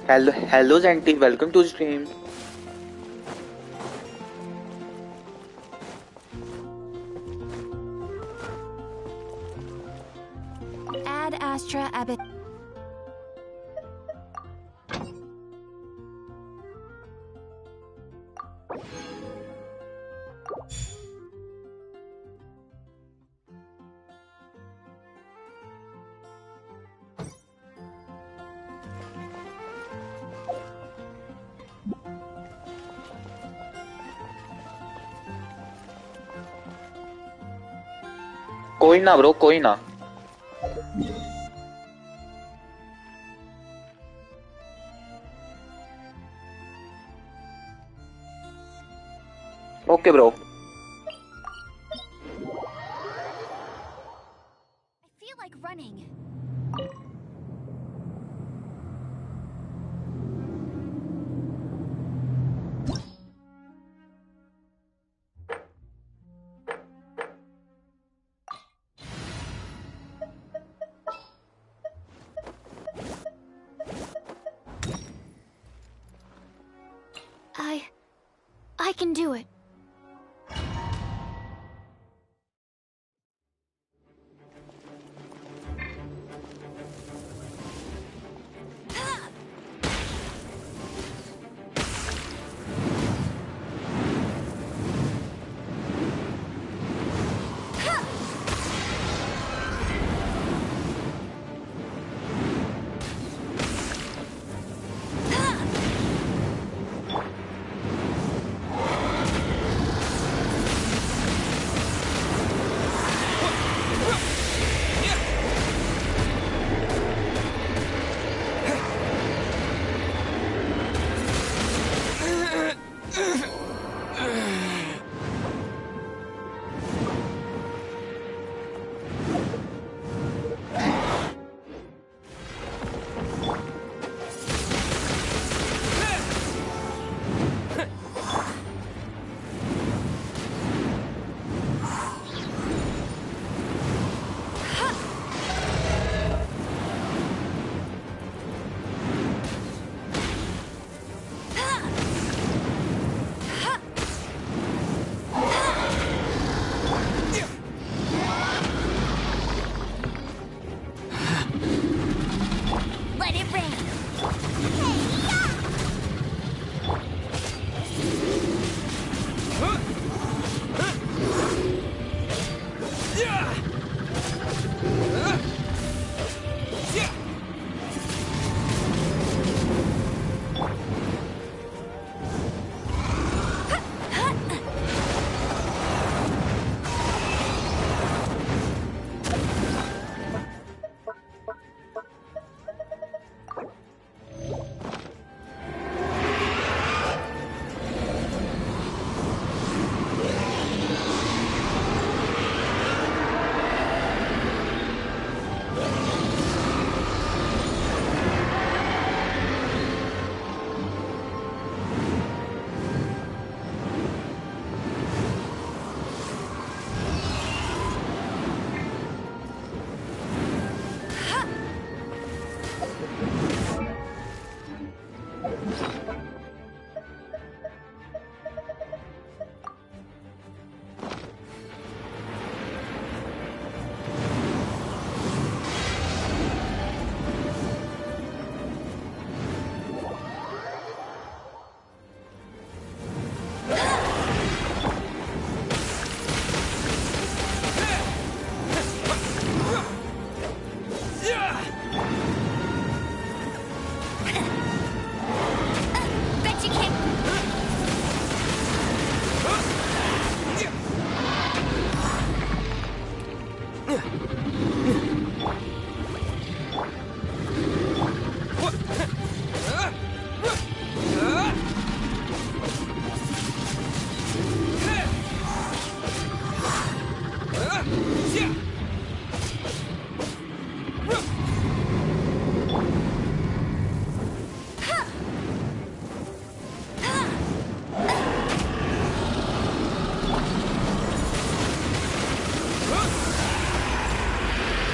Hello Zanti, welcome to the stream. Ad Astra Abbott. कोई ना bro, कोई ना. Okay bro. I feel like running. I can do it.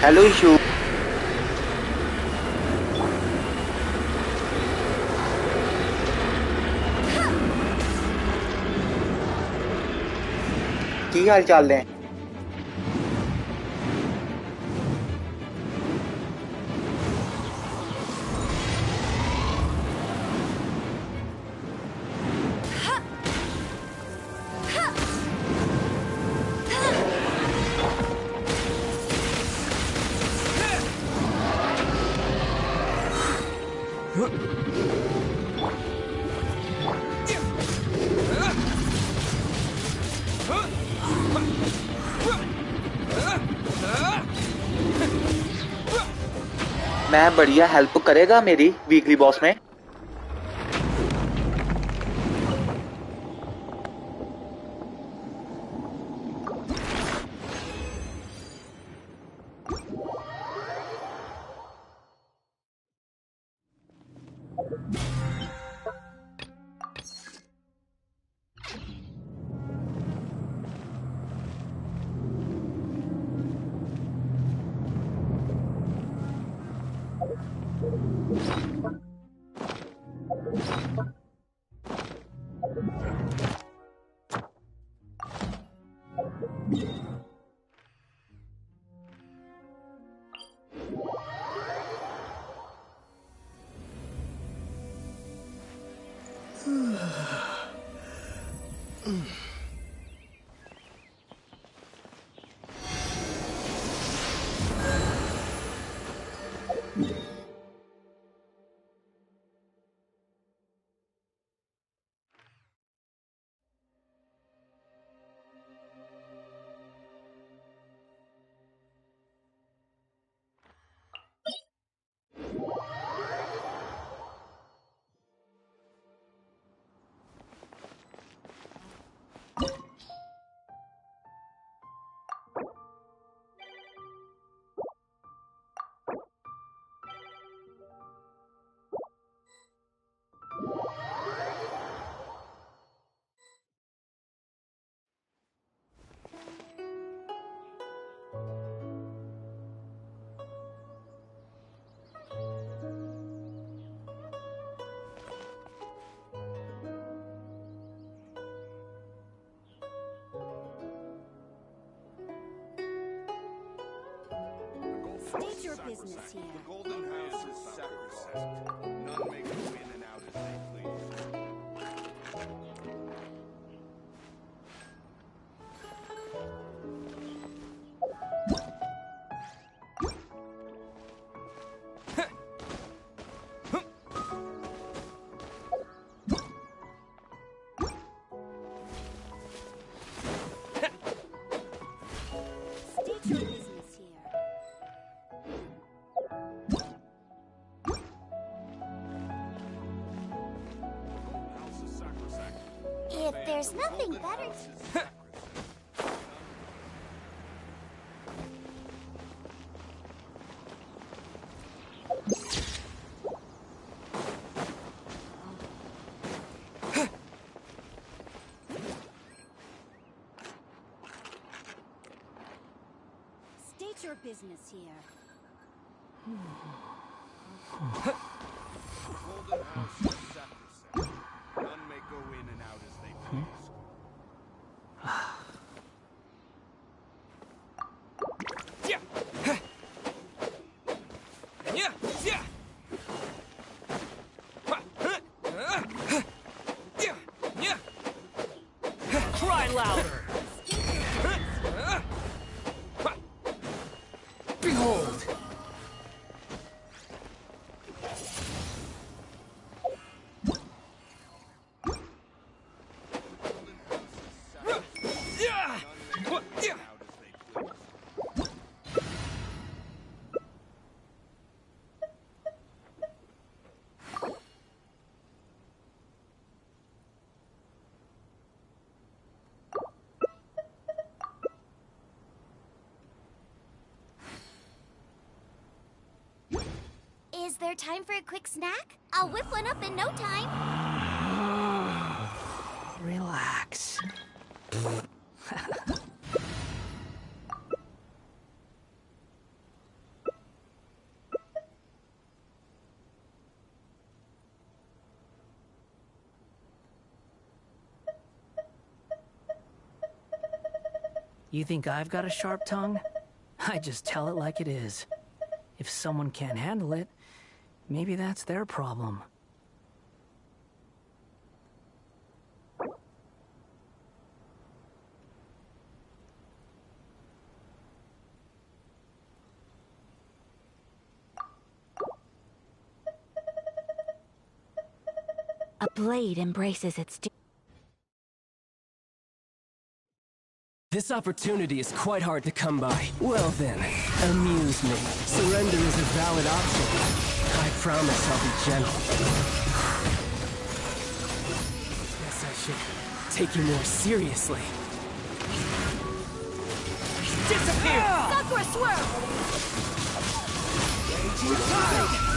Hello issue. की हाल चाल ने? मैं बढ़िया हेल्प करेगा मेरी वीकली बॉस में? State your business here. The Golden House is sacrosanct. None may go in and out as they please. State your business here. House is sacrosanct. If there's nothing better House is sacrosanct. State your business here. Golden House is sacrosanct. None may go in and out as they please. Cry louder! Behold! Is there time for a quick snack? I'll whip one up in no time. Relax. You think I've got a sharp tongue? I just tell it like it is. If someone can't handle it, maybe that's their problem. A blade embraces its This opportunity is quite hard to come by. Well then, amuse me. Surrender is a valid option. I promise I'll be gentle. Guess I should take you more seriously. Disappear! Sakura swirl! Raging tide!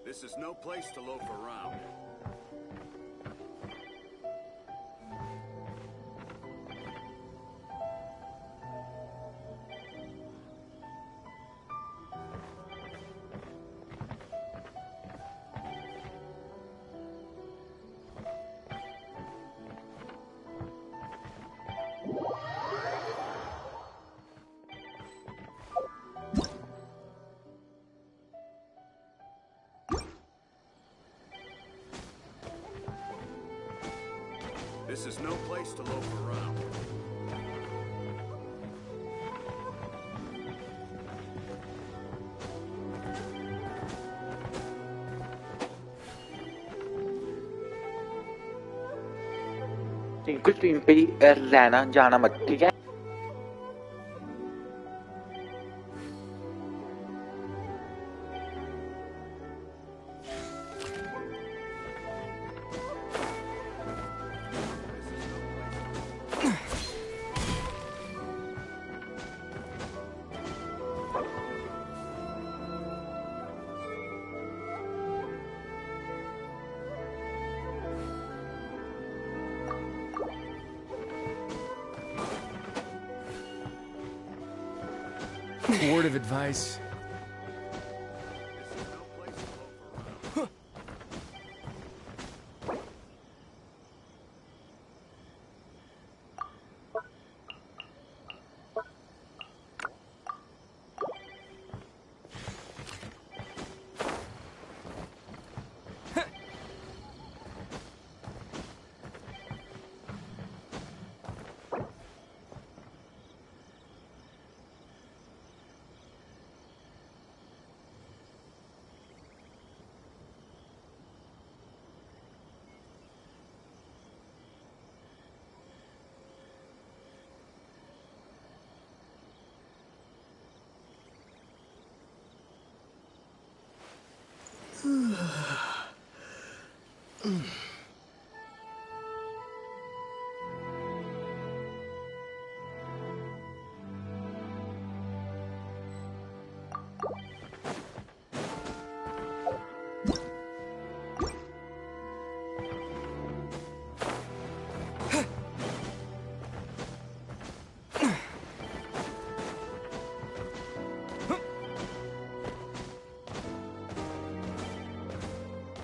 This is no place to loaf around. This is no place to loaf around. Tinkle team पे ही रहना जाना मत, ठीक है? Word of advice.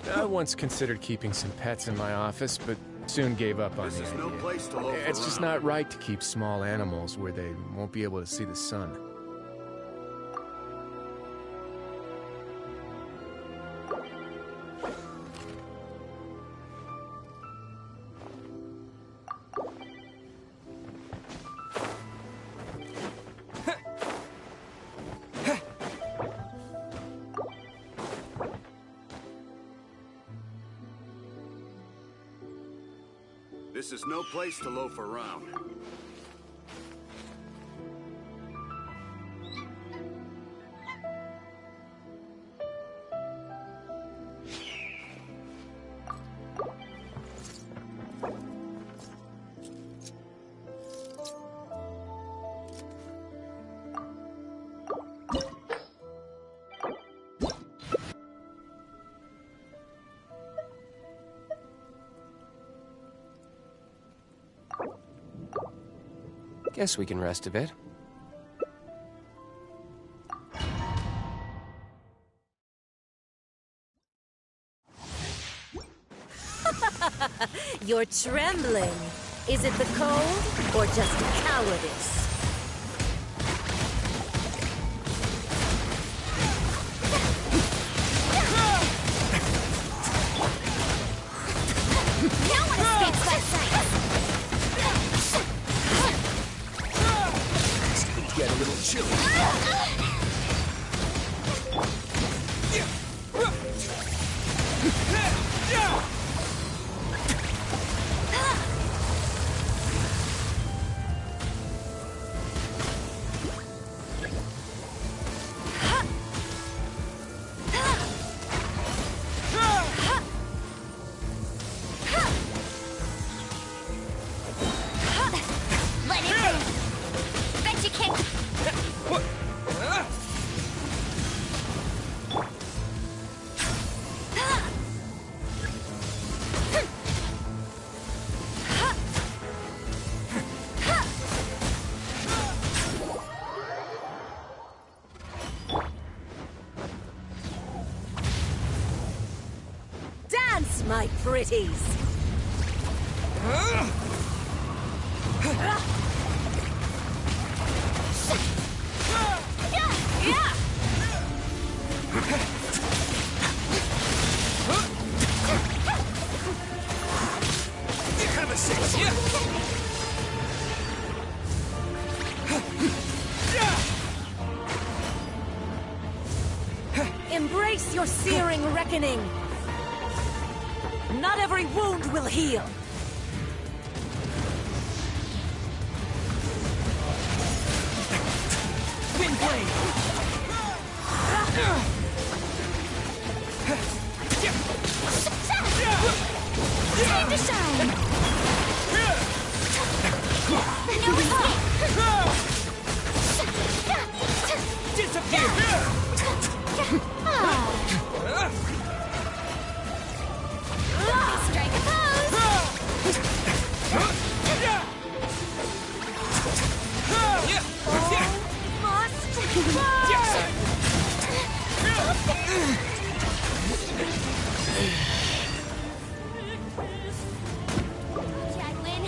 I once considered keeping some pets in my office, but soon gave up on This the is idea. no place to loaf It's just around. not right to keep small animals where they won't be able to see the sun. This is no place to loaf around. Guess we can rest a bit. You're trembling. Is it the cold or just cowardice? No one escapes that sight! Get a little chilly. Let it be! Bet you can't... Dance, my pretties! Have a seat. Embrace your searing reckoning! Not every wound will heal! Windblade. Time to shine! No escape! Disappear. Strike a pose! Jacqueline.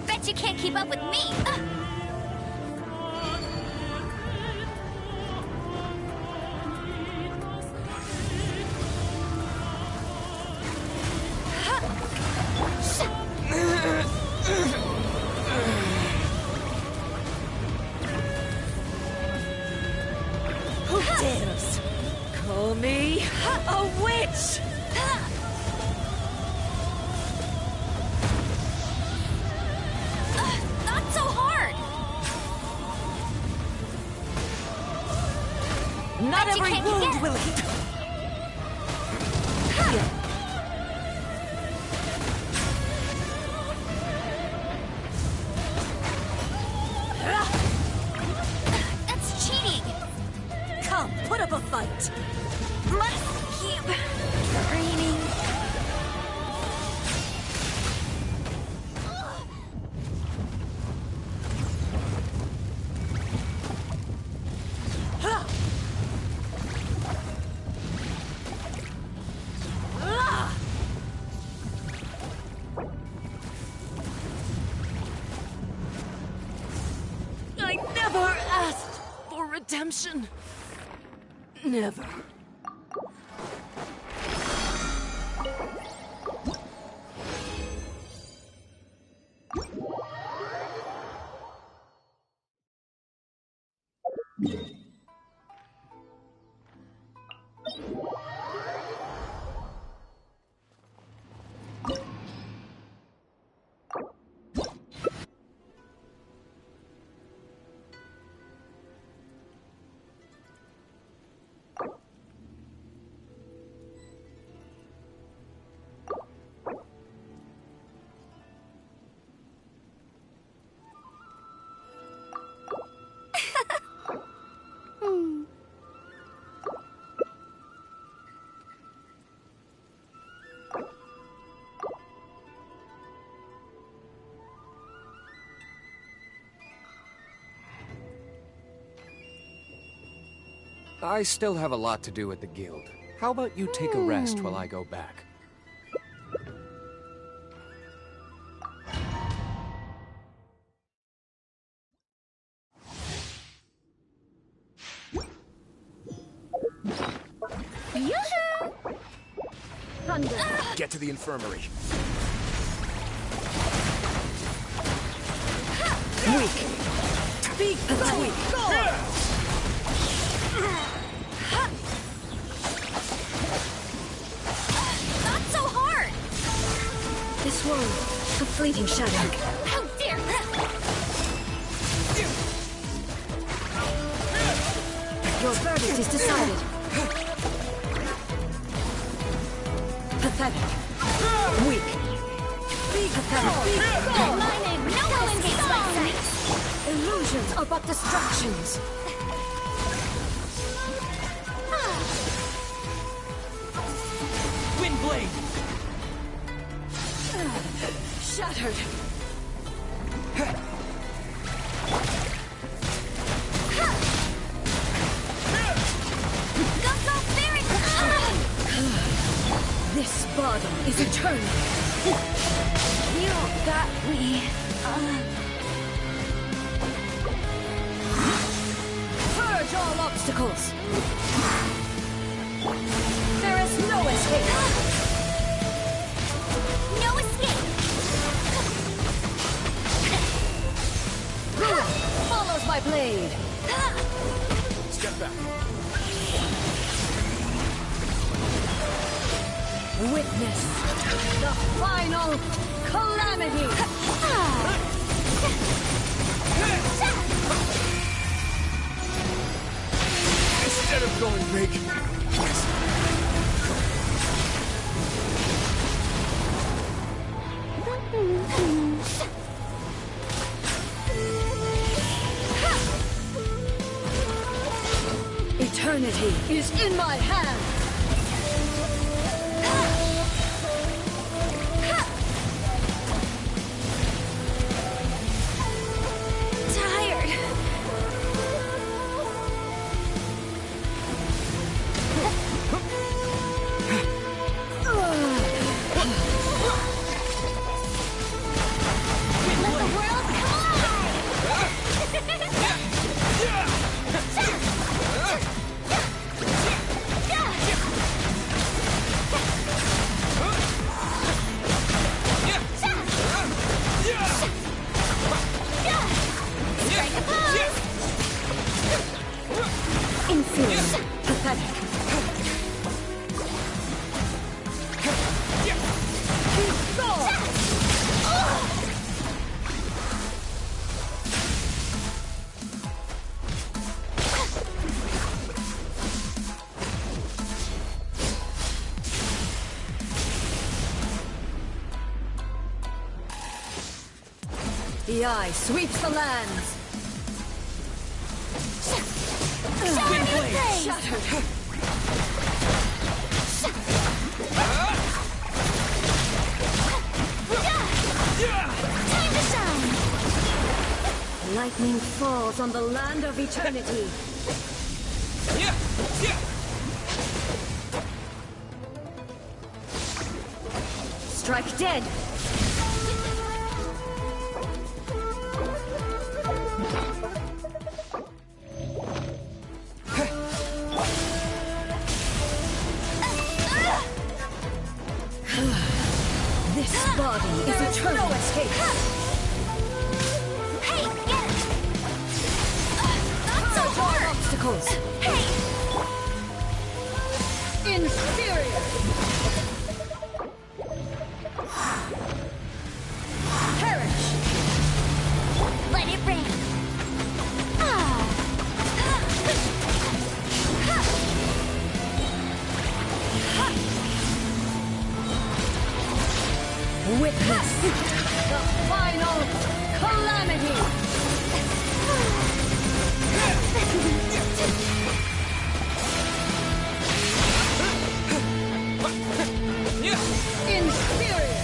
Bet you can't keep up with me! Who dares call me a witch? Not so hard! Not Bet you every can't wound get- will heal. That's cheating. Come, put up a fight. Must keep training. I never asked for redemption. Never. I still have a lot to do at the guild. How about you take a rest while I go back? Get to the infirmary. Be weak. Not so hard. This one, a fleeting shadow. How dare Your verdict is decided. Pathetic. Weak. Be pathetic. Be gone. My name, no one takes my sight. Illusions are but distractions. Windblade! Shattered. Go very This body is eternal. You got me. Purge all obstacles. There is no escape. No escape. Ruin follows my blade. Step back. Witness the final calamity. Instead of going big, Eternity is in my hand. Tired. Let the world Inferior. Pathetic. Keep going. mighty eye sweeps the lands. Shattered. Time to shine! Lightning falls on the land of eternity. Strike dead. This body is eternal escape. Hey, get it! Not so hard! Obstacles. Hey! Inferior. Perish. Let it rain! Ah! Witness the final calamity. Inferior.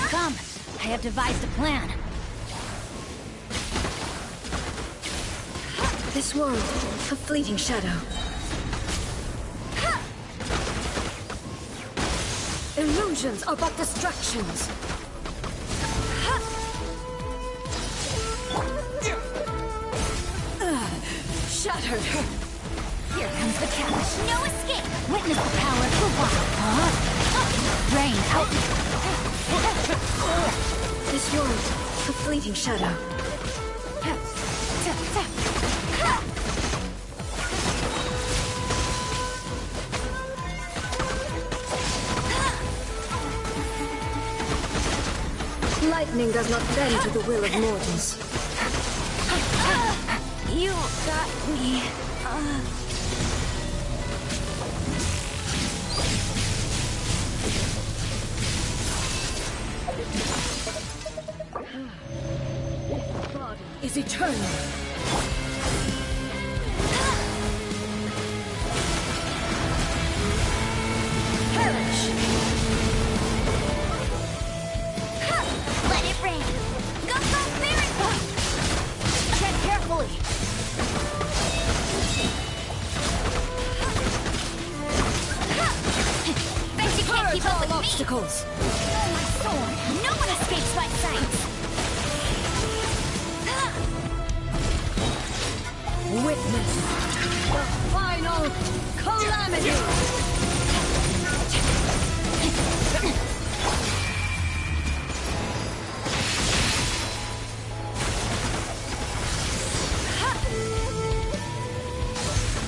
Come, I have devised a plan. This world, a fleeting shadow. Illusions are but distractions. Shattered. the catch. No escape. Witness the power of the wild. Rain out. It's yours. A fleeting shadow. Lightning does not bend to the will of mortals. You got me. Body is eternal. Perish! Let it rain. Go spirit. Tread carefully. Bet you can't keep up with me. Obstacles. Oh, my sword. No one escapes my sight. Witness the final calamity.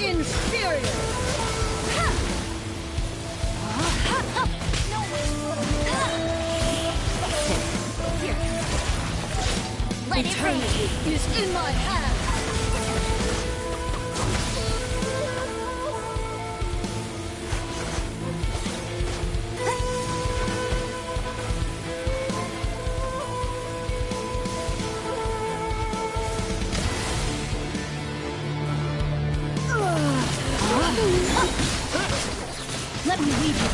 Inferior. Let it rain. Eternity is in my hands. Let me leave you.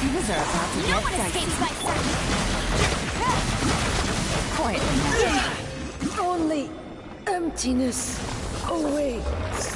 You are about to get escapes my sight. Quietly now. Only emptiness awaits.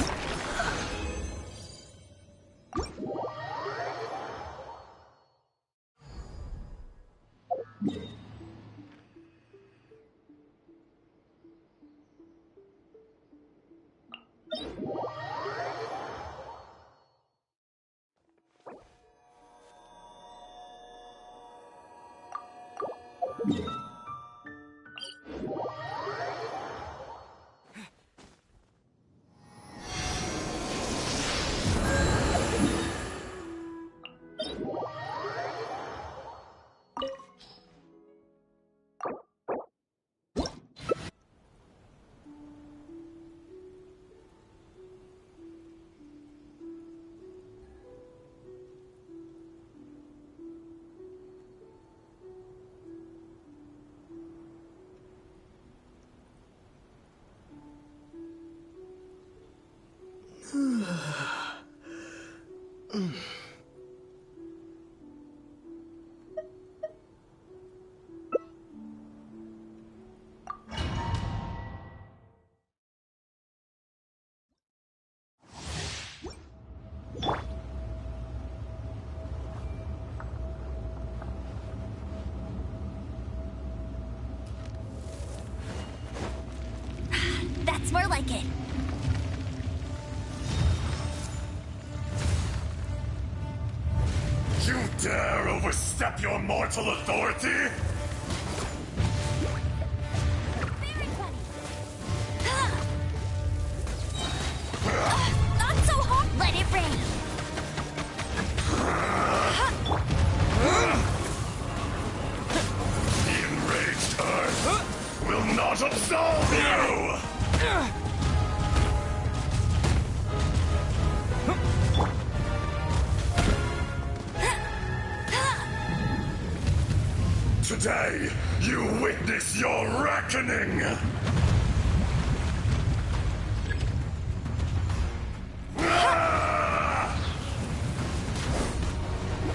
That's more like it. You dare overstep your mortal authority? Very funny. Not so hard. Let it rain. The enraged earth will not absolve you! Today, you witness your reckoning!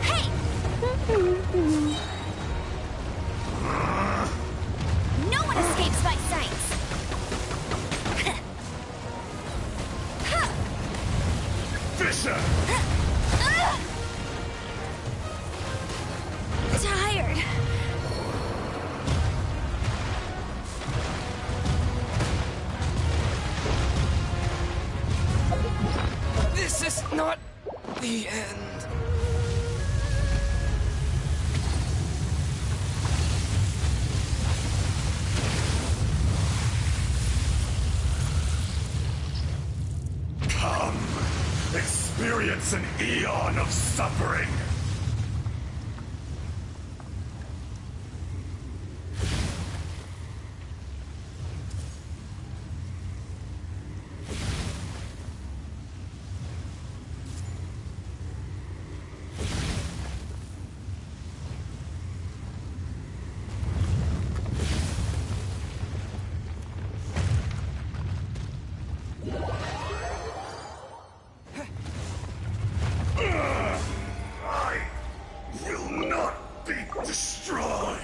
Hey! No one escapes my sights. Fisher! Tired. It's an eon of suffering. I will not be destroyed.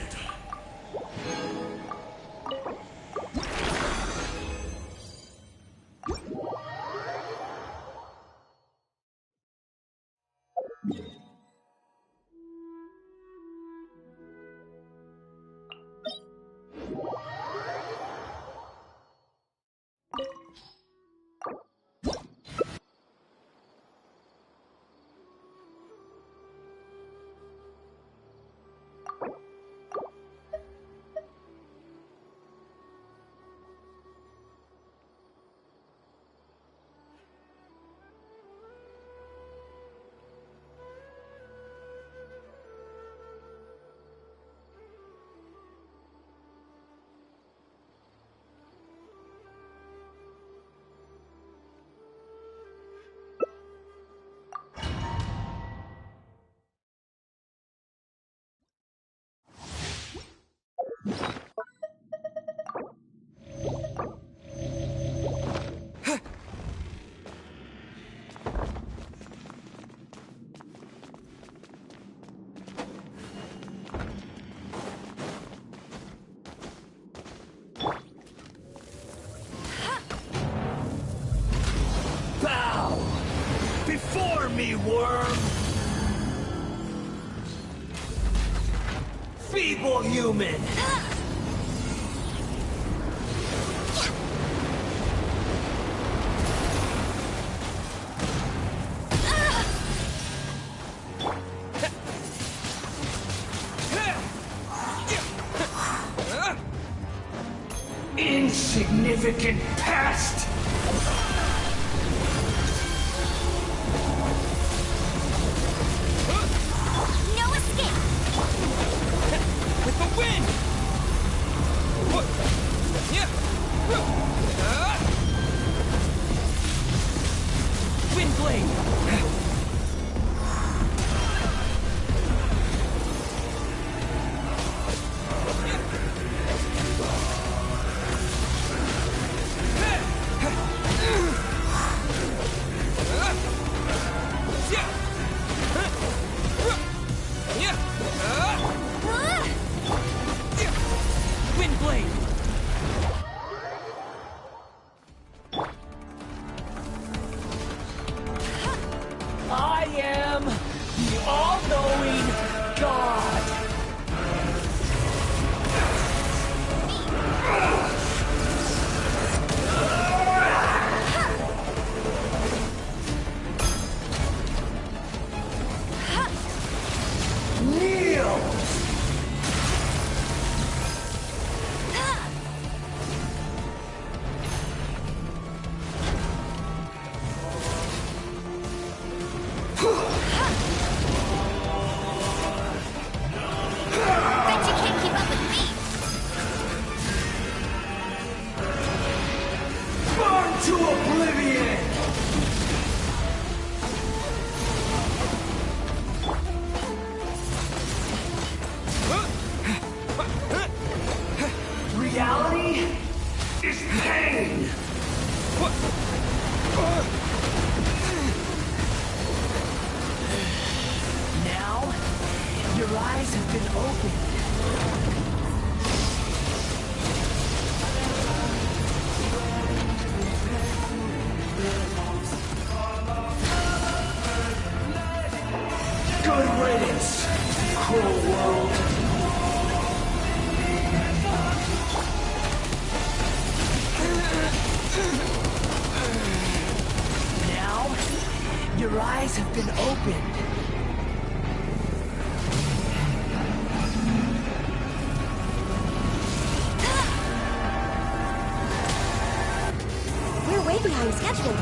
Bow before me, worm! Feeble human! Insignificant pest! No escape! With the wind! Wind blade! Wind blade! I am the all-knowing God! Kneel! Bet you can't keep up with me! Burn to oblivion! Reality is pain! Now, your eyes have been opened. Good riddance, cruel world. Now, your eyes have been opened. We're way behind schedule.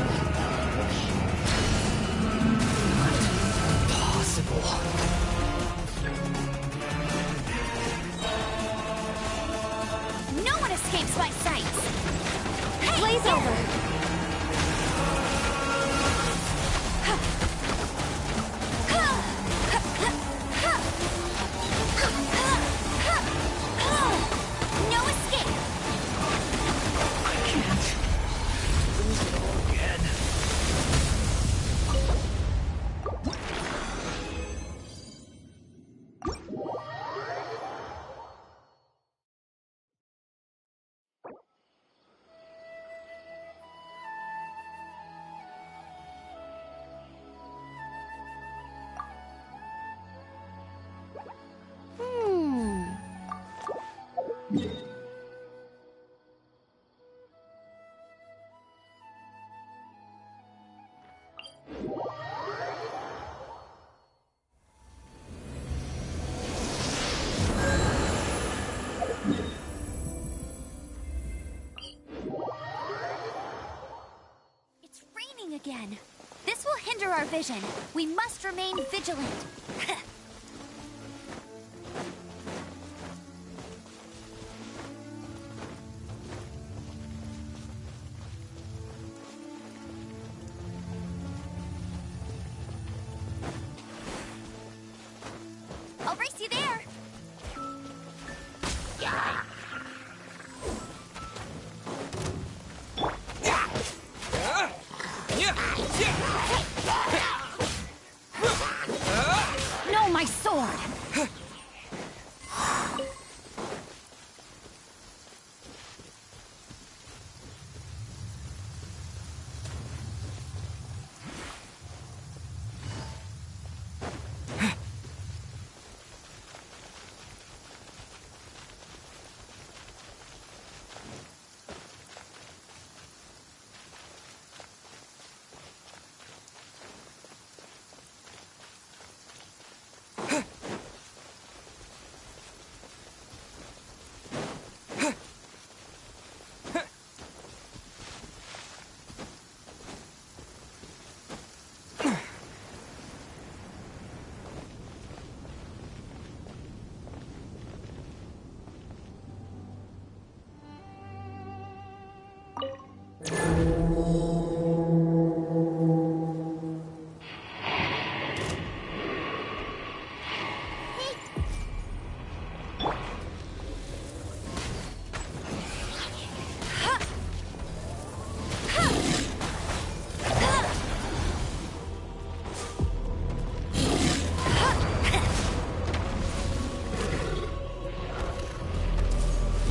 vision. We must remain vigilant. I'll race you there. No, my sword!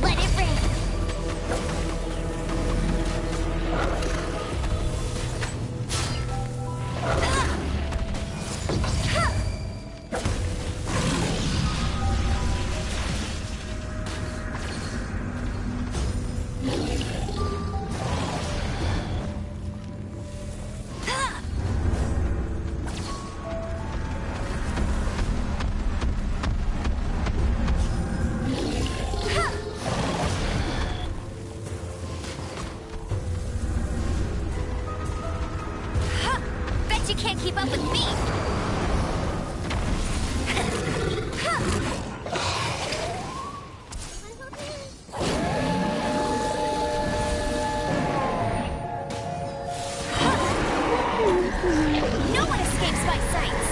Let it rain. Bet you can't keep up with me. No one escapes my sights.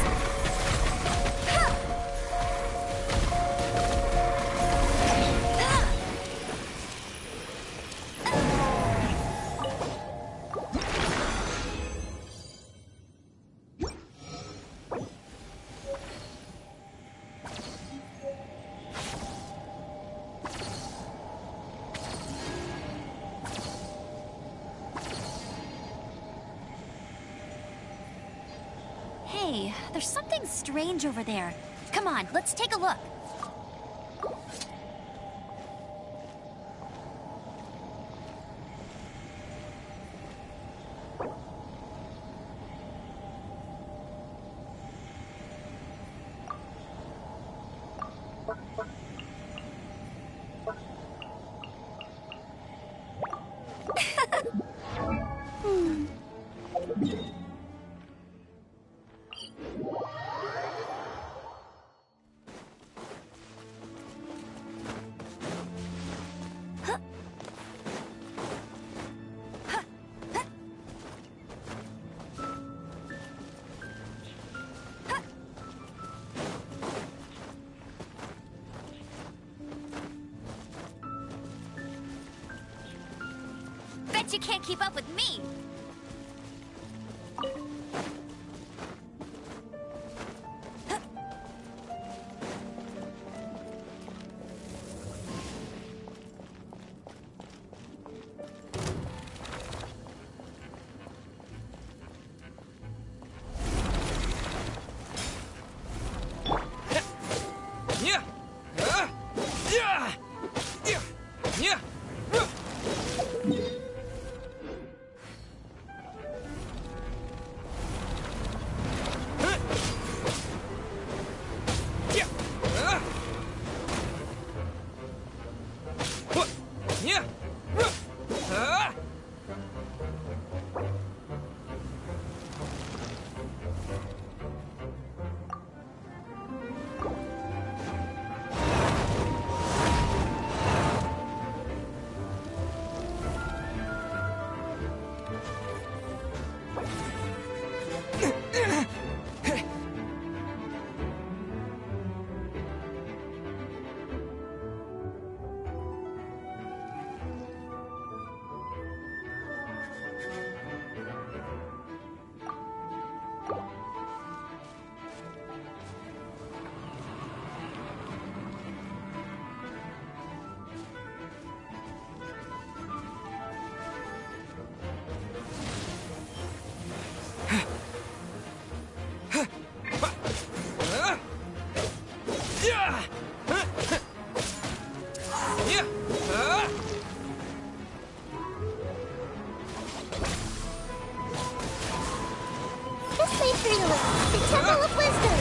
Hey, there's something strange over there. Come on, let's take a look. Bet you can't keep up with me. This way for you, the Temple of Wisdom.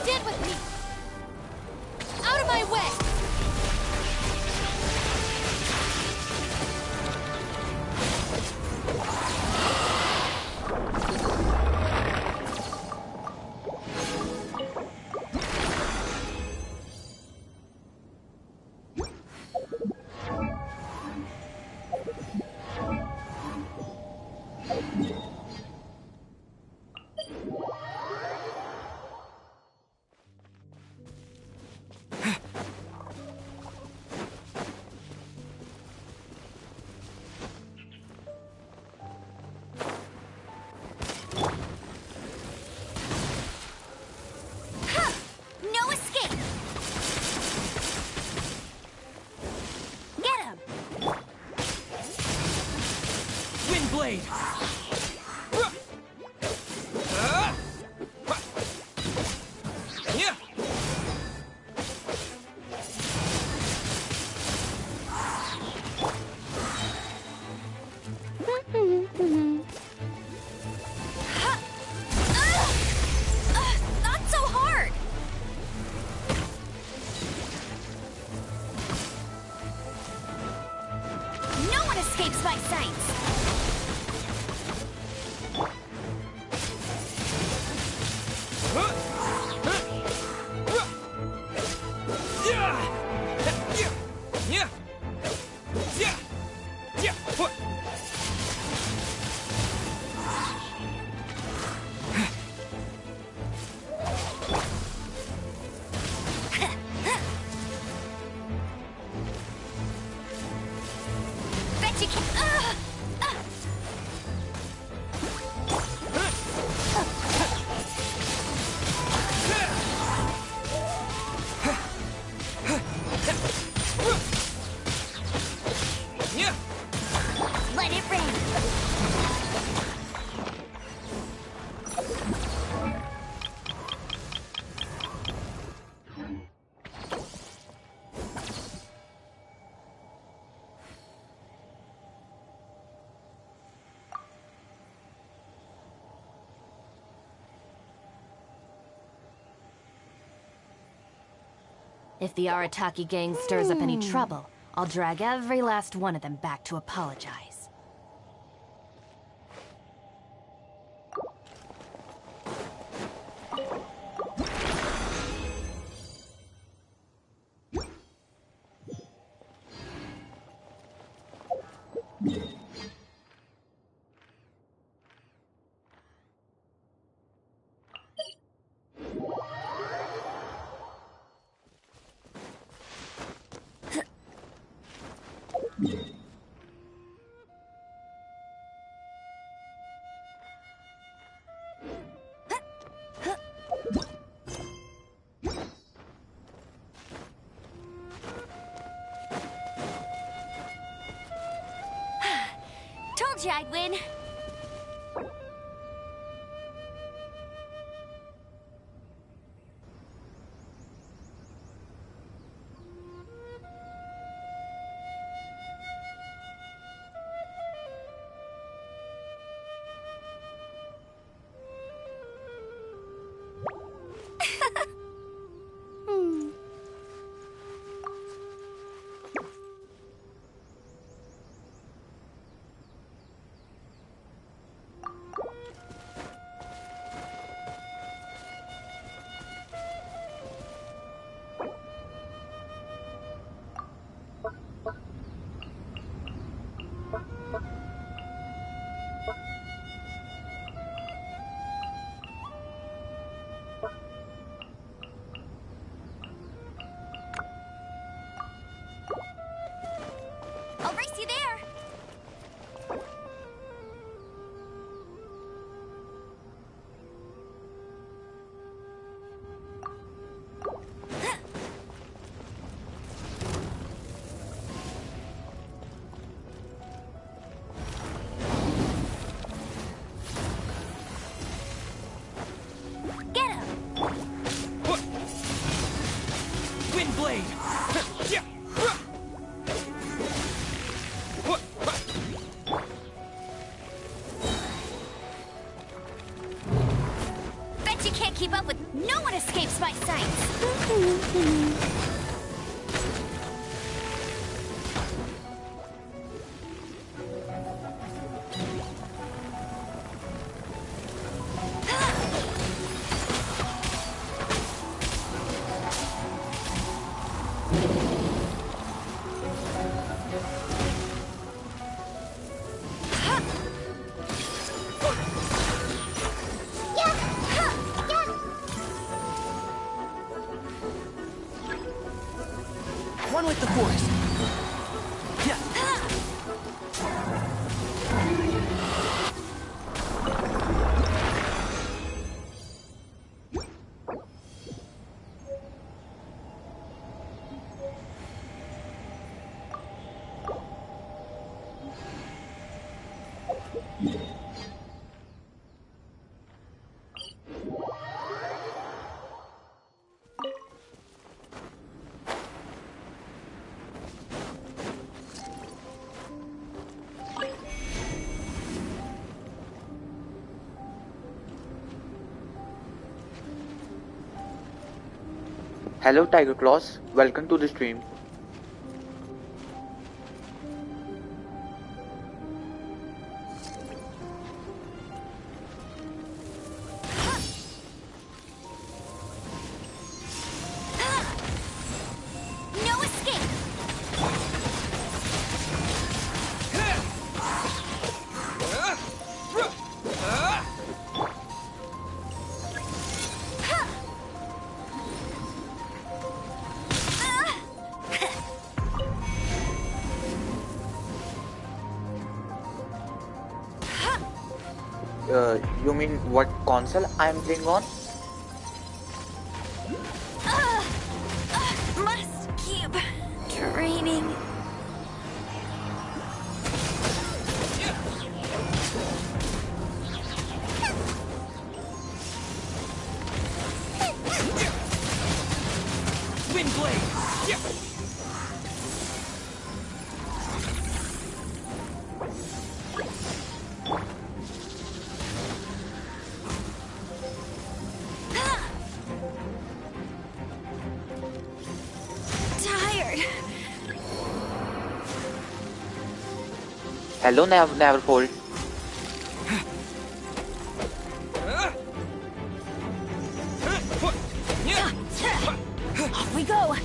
Stand with me! Out of my way! No escape! Get him! Windblade! Not so hard! No one escapes my sights! Bet you can. Let it rain. If the Arataki gang stirs up any trouble, I'll drag every last one of them back to apologize. Told you I'd win. escapes my sight. One with the force. Yeah. Hello Tiger Claws, welcome to the stream. No escape. You mean what console I'm playing on? Must keep training. Wind blade. Tired. Hello Neverfold. Off we go.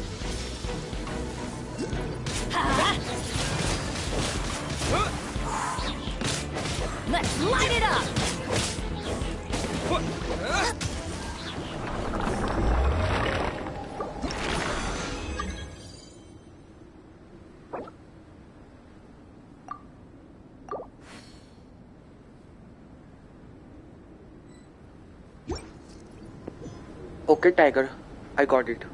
Let's light it up. Okay Tiger, I got it.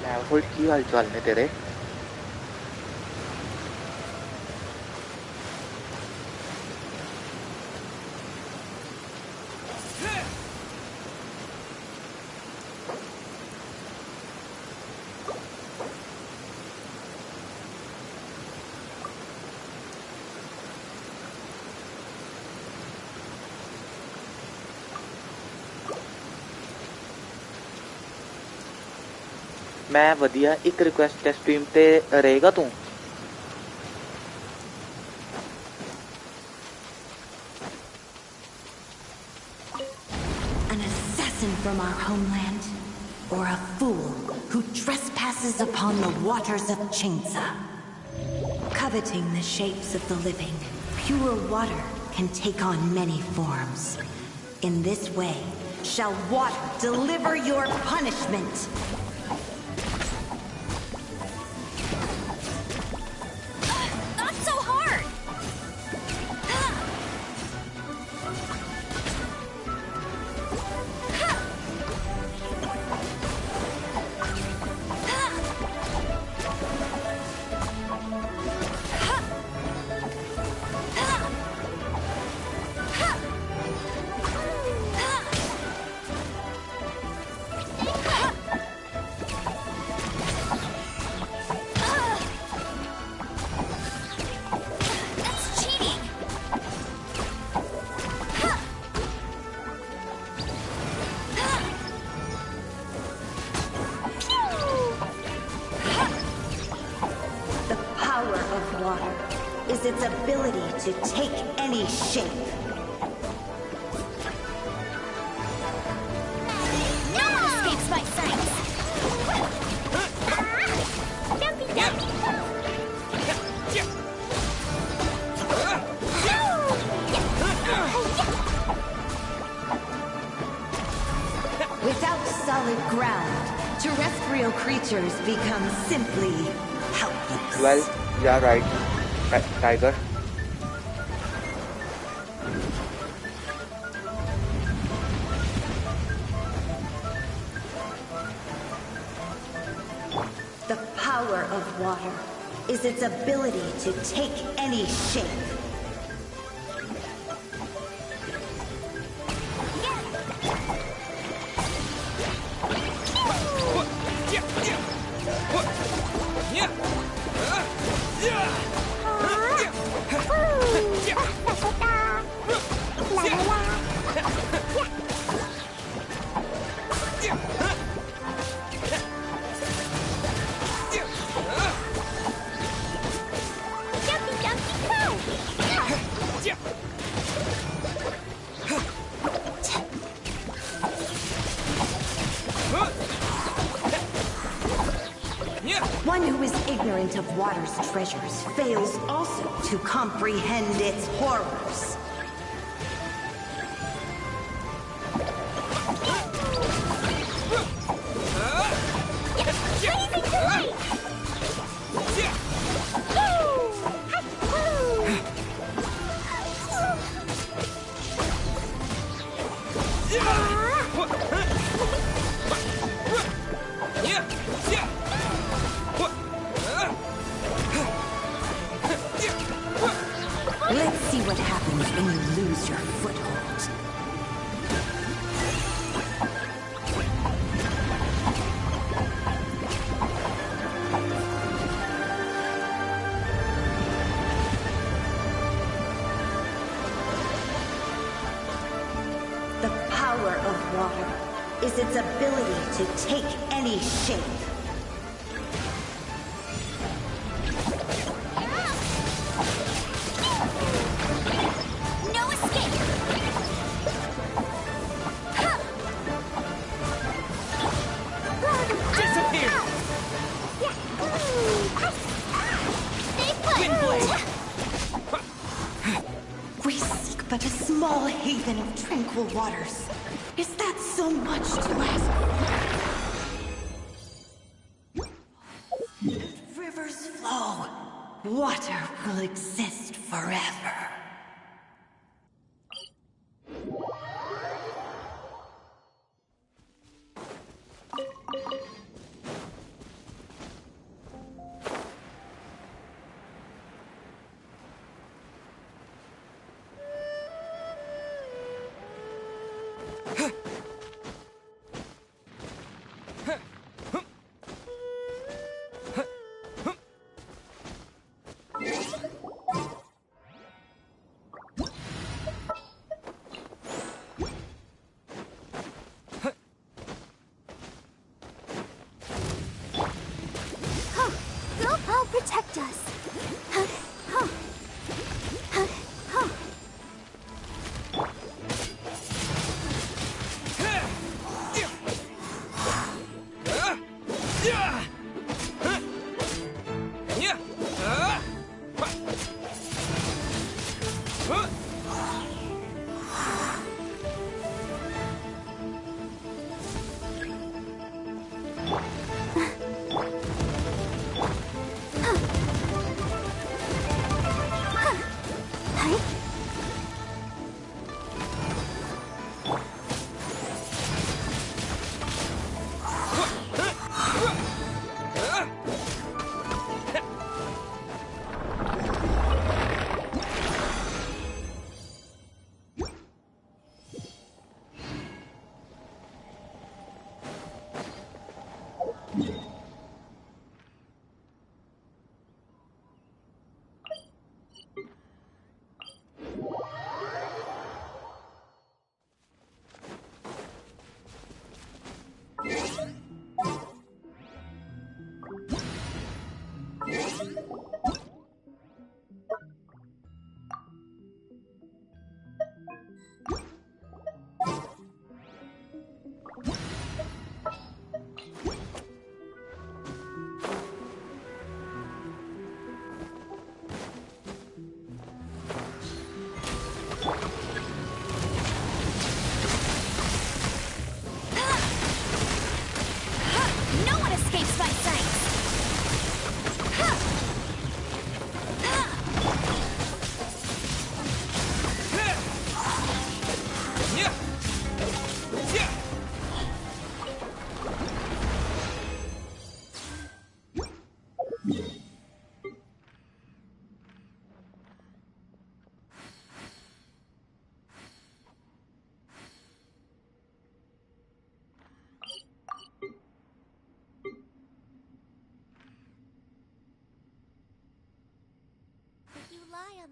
Neverfold की हाल चाल ने तेरे? मैं वधिया एक request stream ते रहेगा तू? An assassin from our homeland, or a fool who trespasses upon the waters of Chingsa. Coveting the shapes of the living, pure water can take on many forms. In this way, shall water deliver your punishment. Not so hard. Is its ability to take any shape. No one escapes my sight! Jumpy, jumpy! Without solid ground, terrestrial creatures become simply helpless. Well, yeah, right. Tiger. The power of water is its ability to take any shape. One who is ignorant of water's treasures fails also to comprehend its horrors. Let's see what happens when you lose your foothold. The power of water is its ability to take any shape. No escape! Disappear! Stay put! We seek but a small haven of tranquil waters. Is that so much to ask for? If rivers flow, water will exist forever. Go, protect us!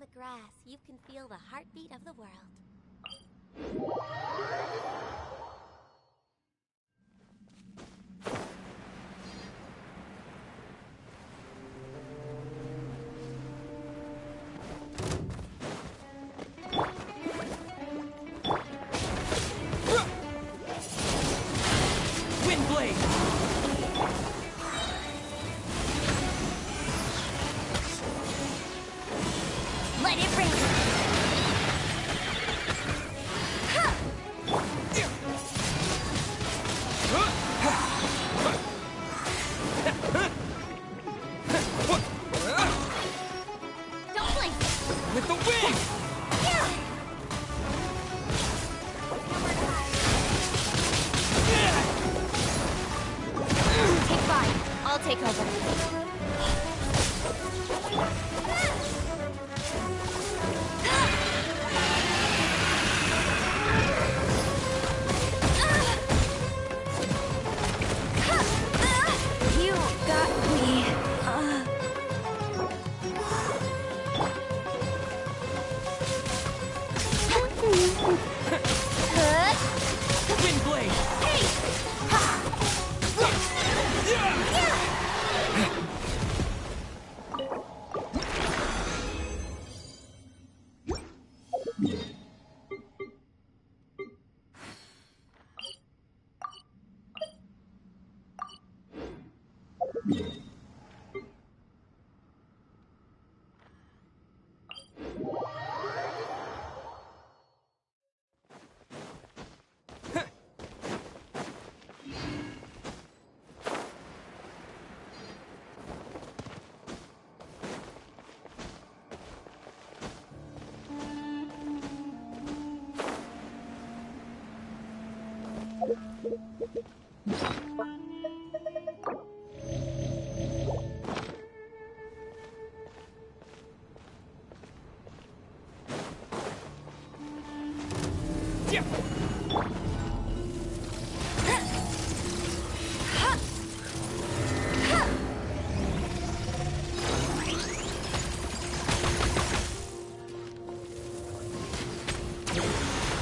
the grass, you can feel the heartbeat of the world. Let it rain! Don't blink! With the wind! Take 5. I'll take over. You got me. Wind blade! Hey!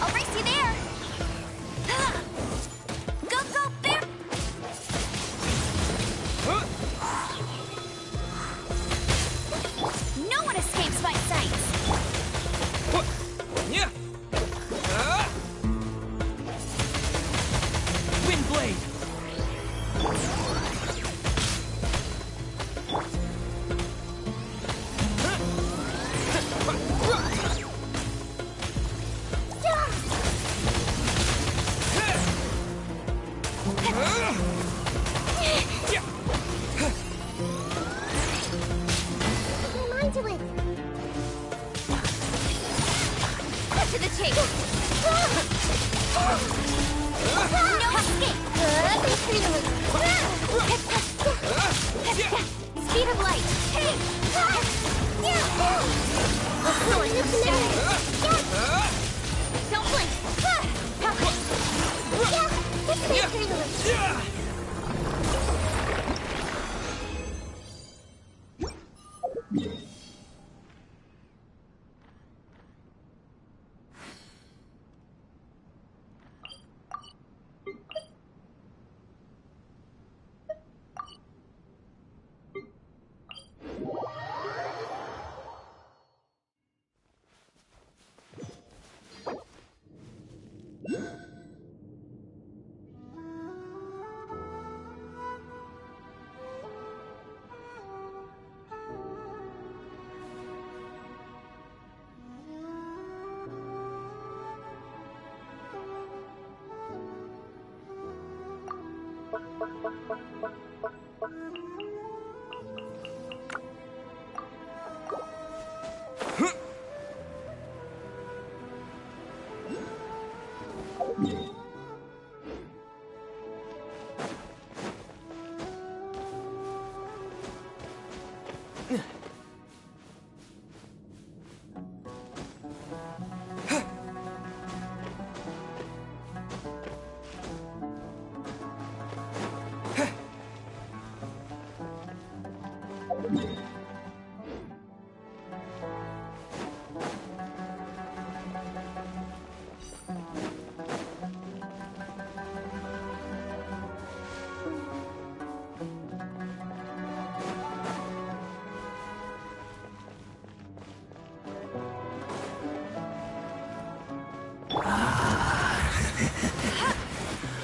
I'll race you there! Go, go, bear! No one escapes my sights! Wind blade! Your mind to it. Cut to the chase! No escape! Speed of light! Hey! Source of static! Don't blink!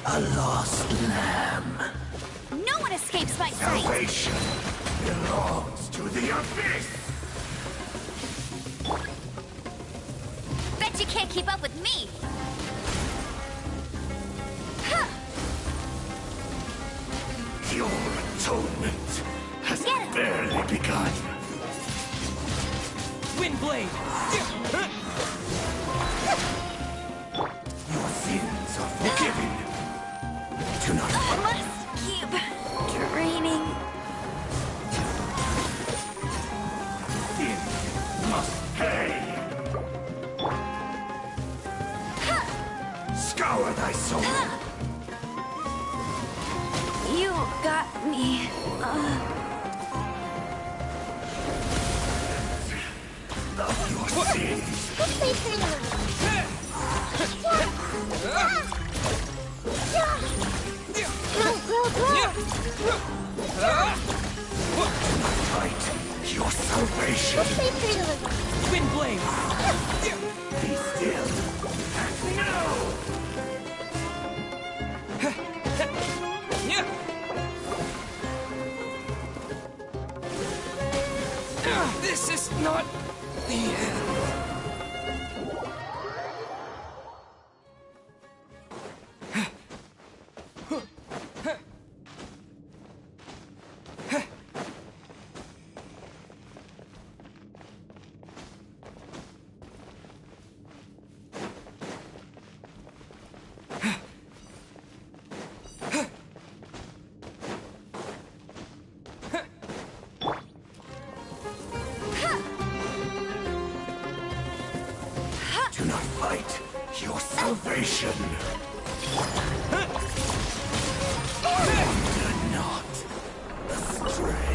A lost lamb. No one escapes my sight! Salvation belongs to the abyss! Bet you can't keep up with me! Your atonement has barely begun. Windblade! Your sins are forgiven. Do not I must keep training. sin must pay. Scour thy soul. You got me. Of your sins. Let's play through the Fight your salvation. Let's play through the Windblade! Be still. No! This is not the end. Do not fight your salvation. Wander not astray.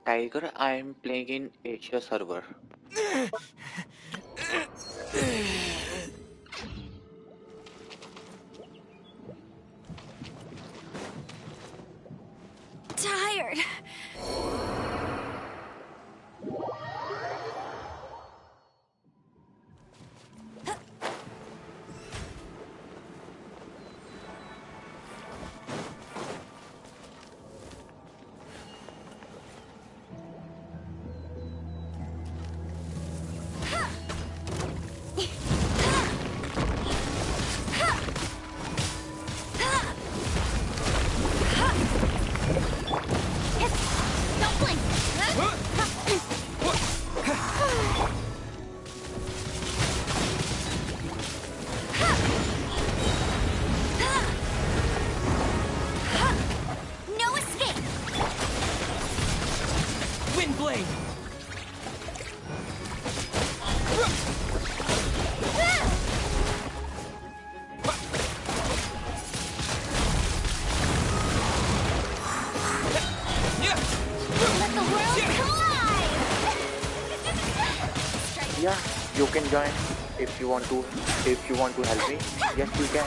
Tiger, I am playing in Asia server. Tired. Don't blink. No escape! Windblade! Let the world come alive. Yeah, you can join if you want to. If you want to help me, yes, you can.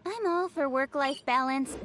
I'm all for work-life balance.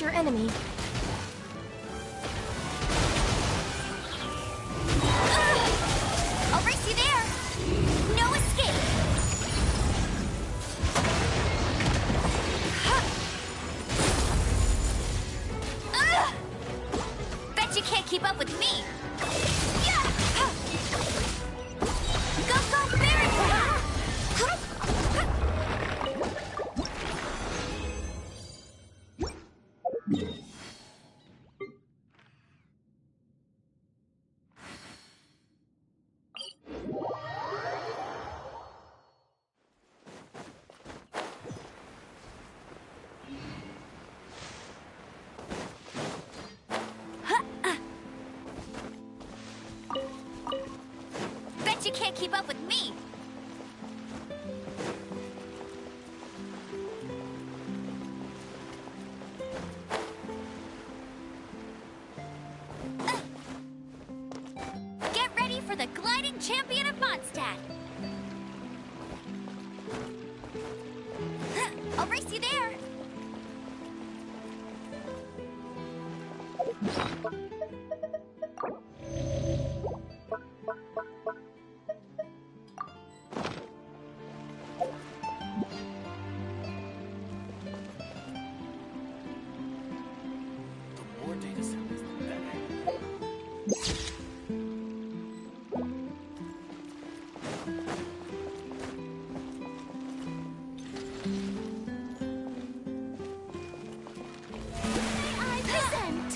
your enemy. I'll race you there. No escape. Bet you can't keep up with me. Go, go, Barry! Bet you can't keep up with me. Get ready for the gliding champion of Mondstadt. I'll race you there. The more data samples, the better. I present.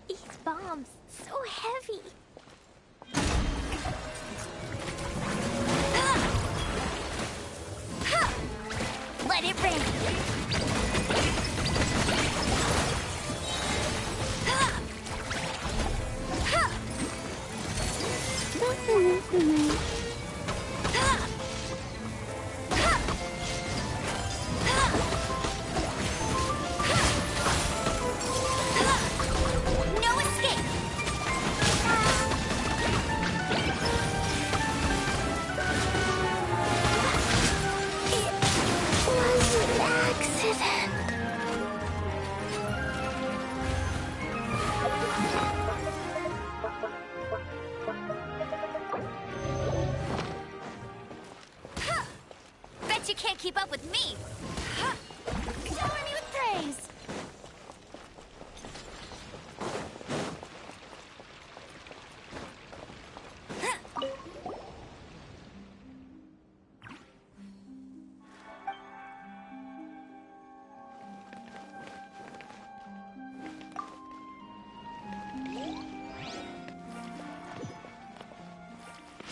These bombs, so heavy. Let it rain. No escape. It was an accident. Bet you can't keep up with me. Shower me with praise.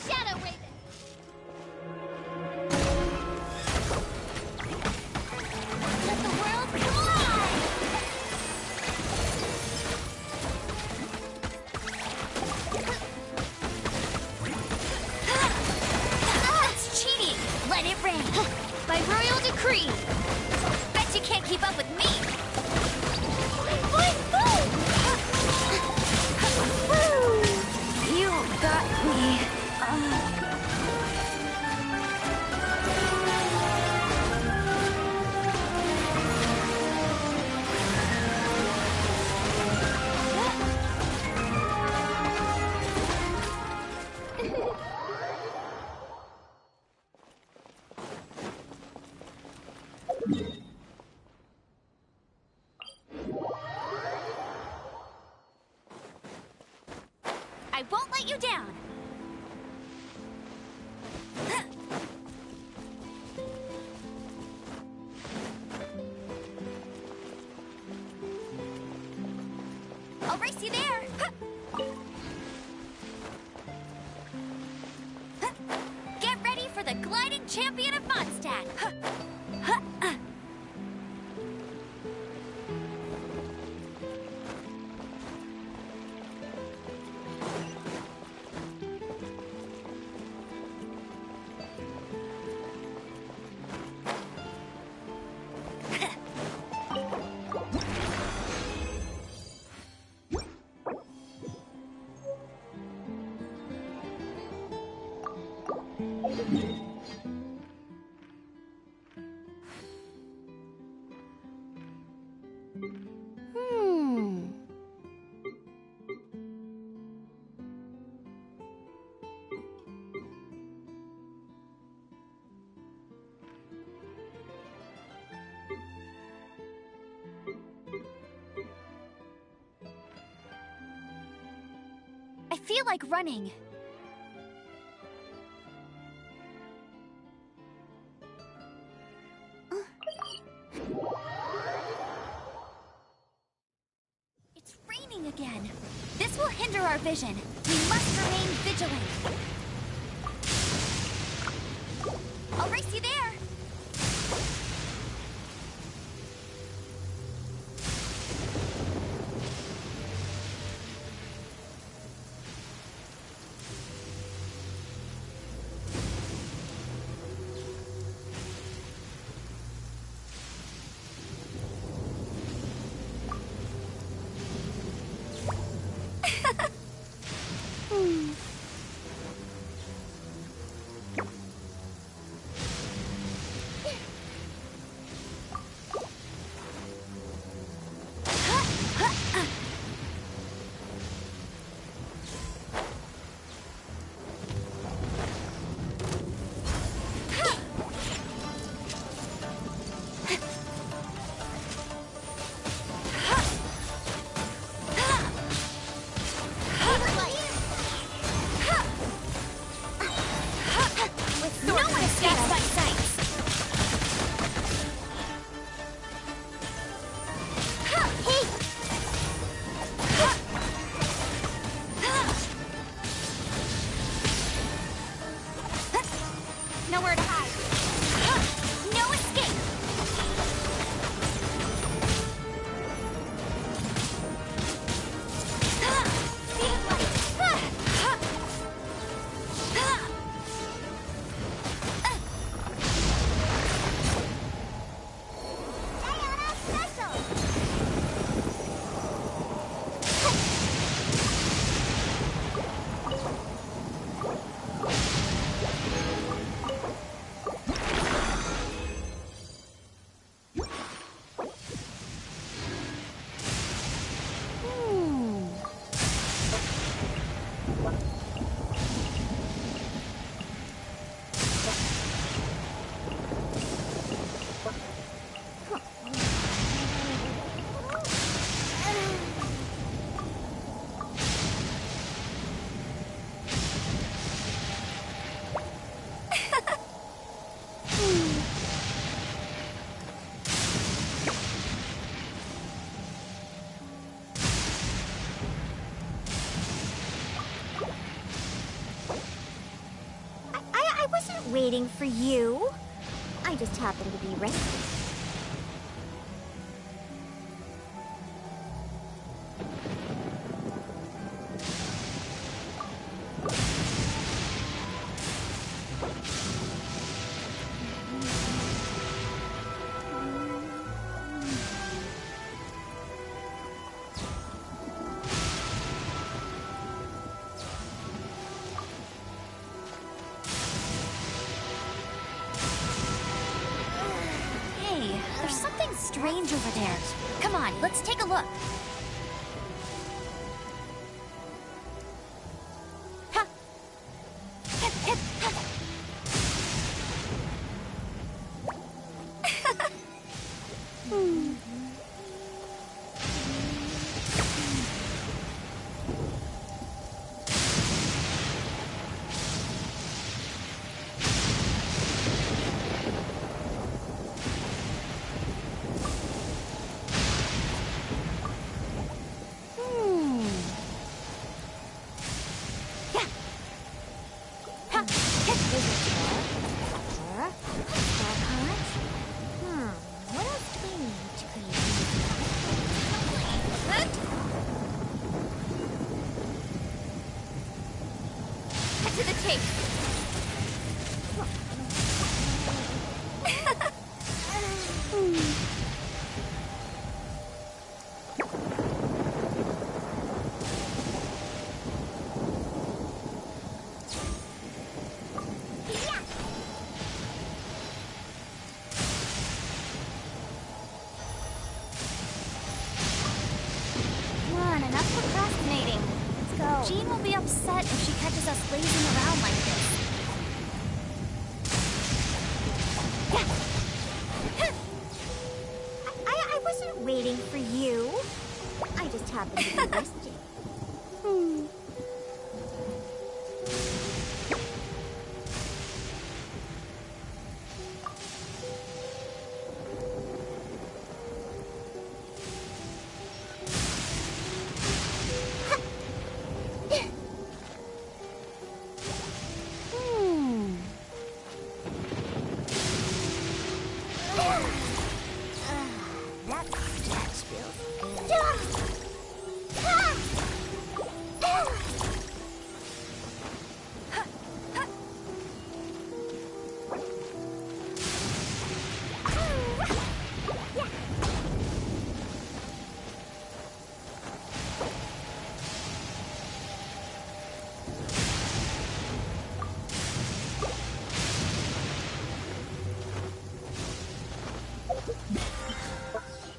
Shadow Raven. I won't let you down. I'll race you there. Get ready for the gliding champion of Mondstadt. I feel like running. It's raining again. This will hinder our vision. We must remain vigilant. I'll race you there. Nowhere to hide. No escape. Speed of light. Diana Special. I wasn't waiting for you. I just happened to be ready. There's something strange over there. Come on, let's take a look. Ha! Hip, hip, ha! to the tape. Come on, enough procrastinating. Let's go. Jean will be upset if she catches us lazing around like this. I wasn't waiting for you. I just happened to be resting. That feels good.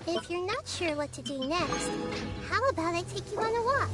If you're not sure what to do next, how about I take you on a walk?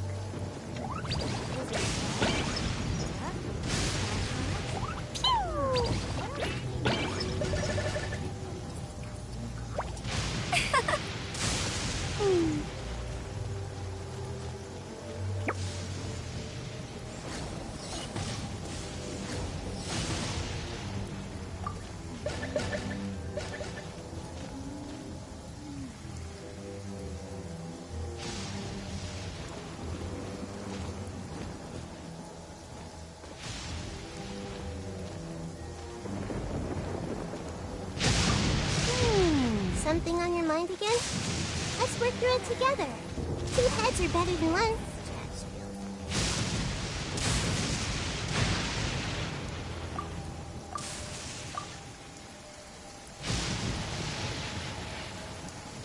Something on your mind again? Let's work through it together. Two heads are better than one.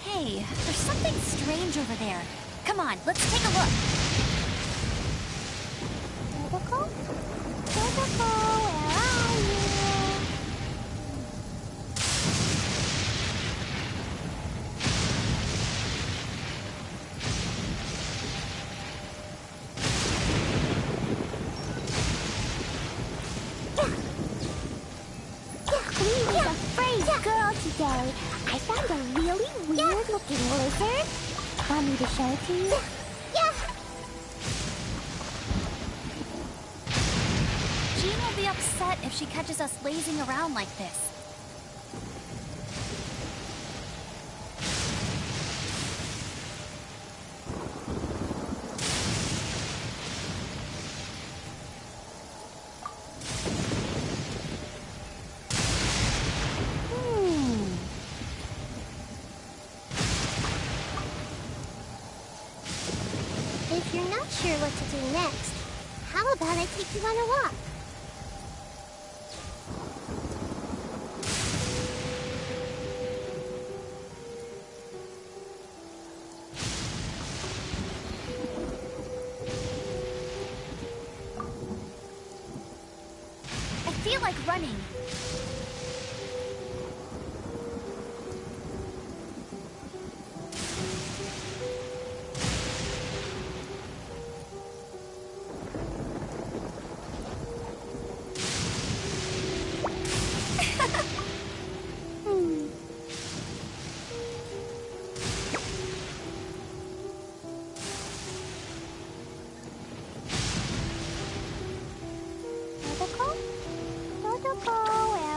Hey, there's something strange over there. Come on, let's take a look. Protocol? Protocol, where are you? Girl today. I found a really weird looking lizard. Want me to show it to you? Yeah. Jean will be upset if she catches us lazing around like this. If you're not sure what to do next, how about I take you on a walk? I feel like running. Protocol? Protocol, where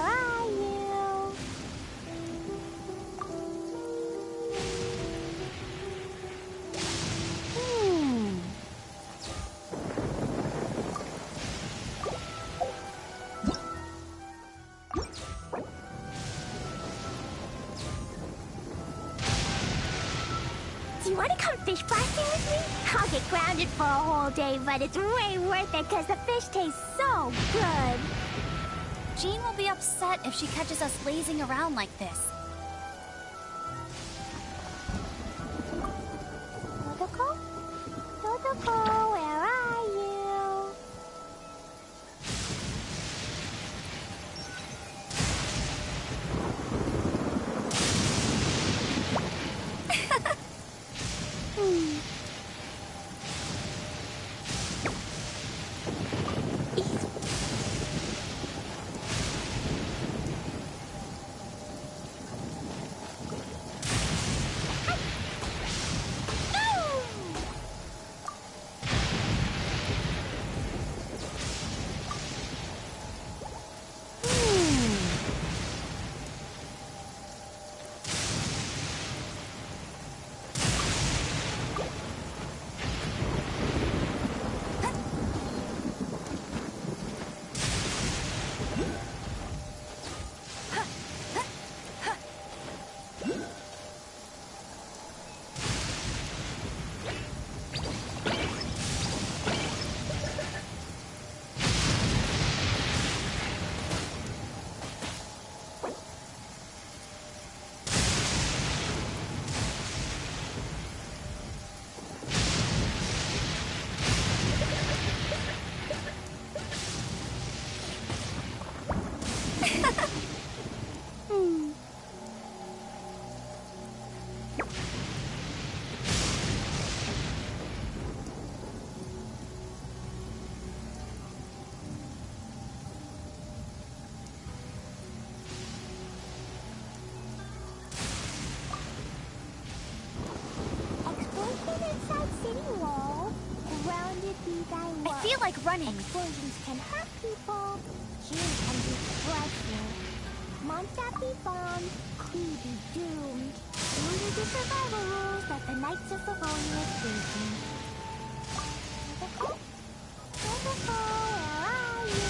grounded for a whole day, but it's way worth it because the fish tastes so good. Jean will be upset if she catches us lazing around like this. Totoko? Totoko, where are you? I feel like running. Explosions can hurt people. Jean can be frightening. Monster be bombed. Clue be doomed. Those are the survival rules that the Knights of Livonia gave me. Where are you?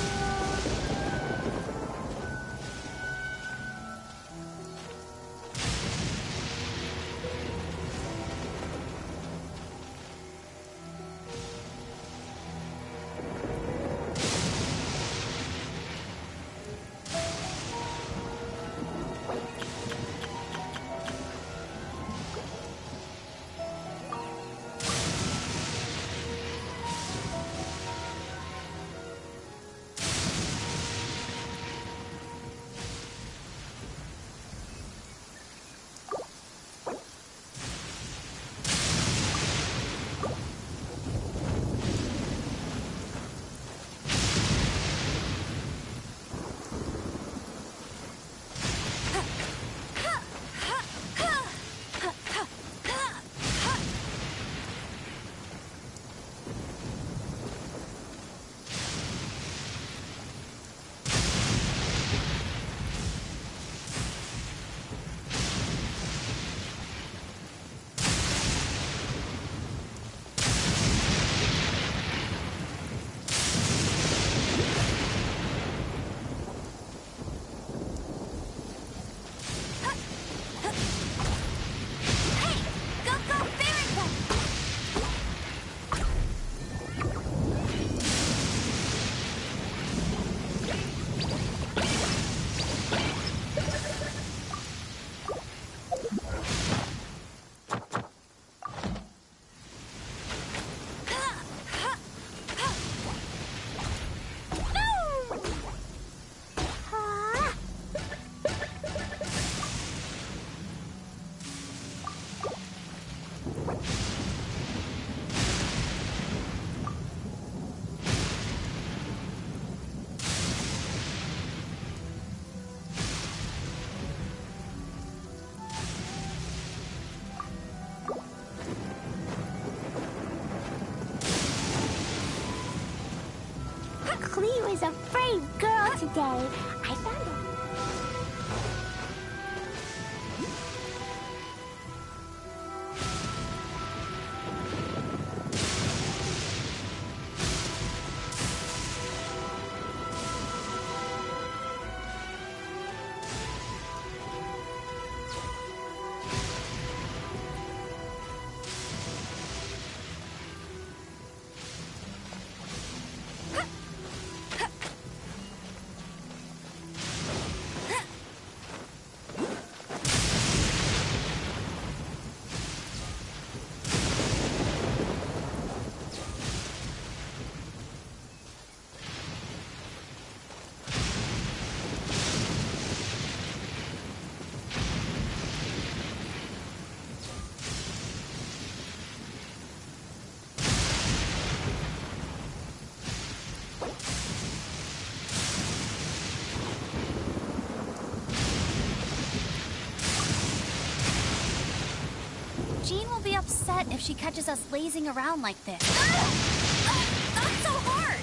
Cleo is a brave girl today. I found her. upset if she catches us lazing around like this. Not so hard!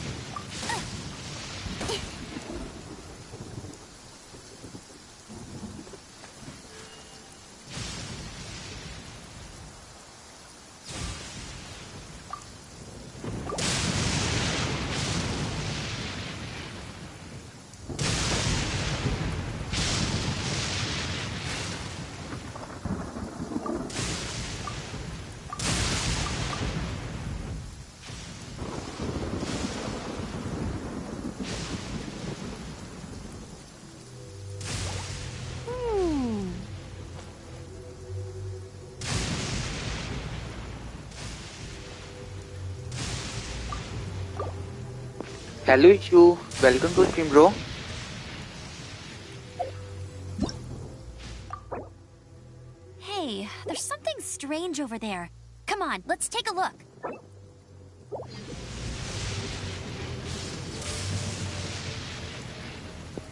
Hello Ishu, welcome to stream bro. Hey, there's something strange over there. Come on, let's take a look.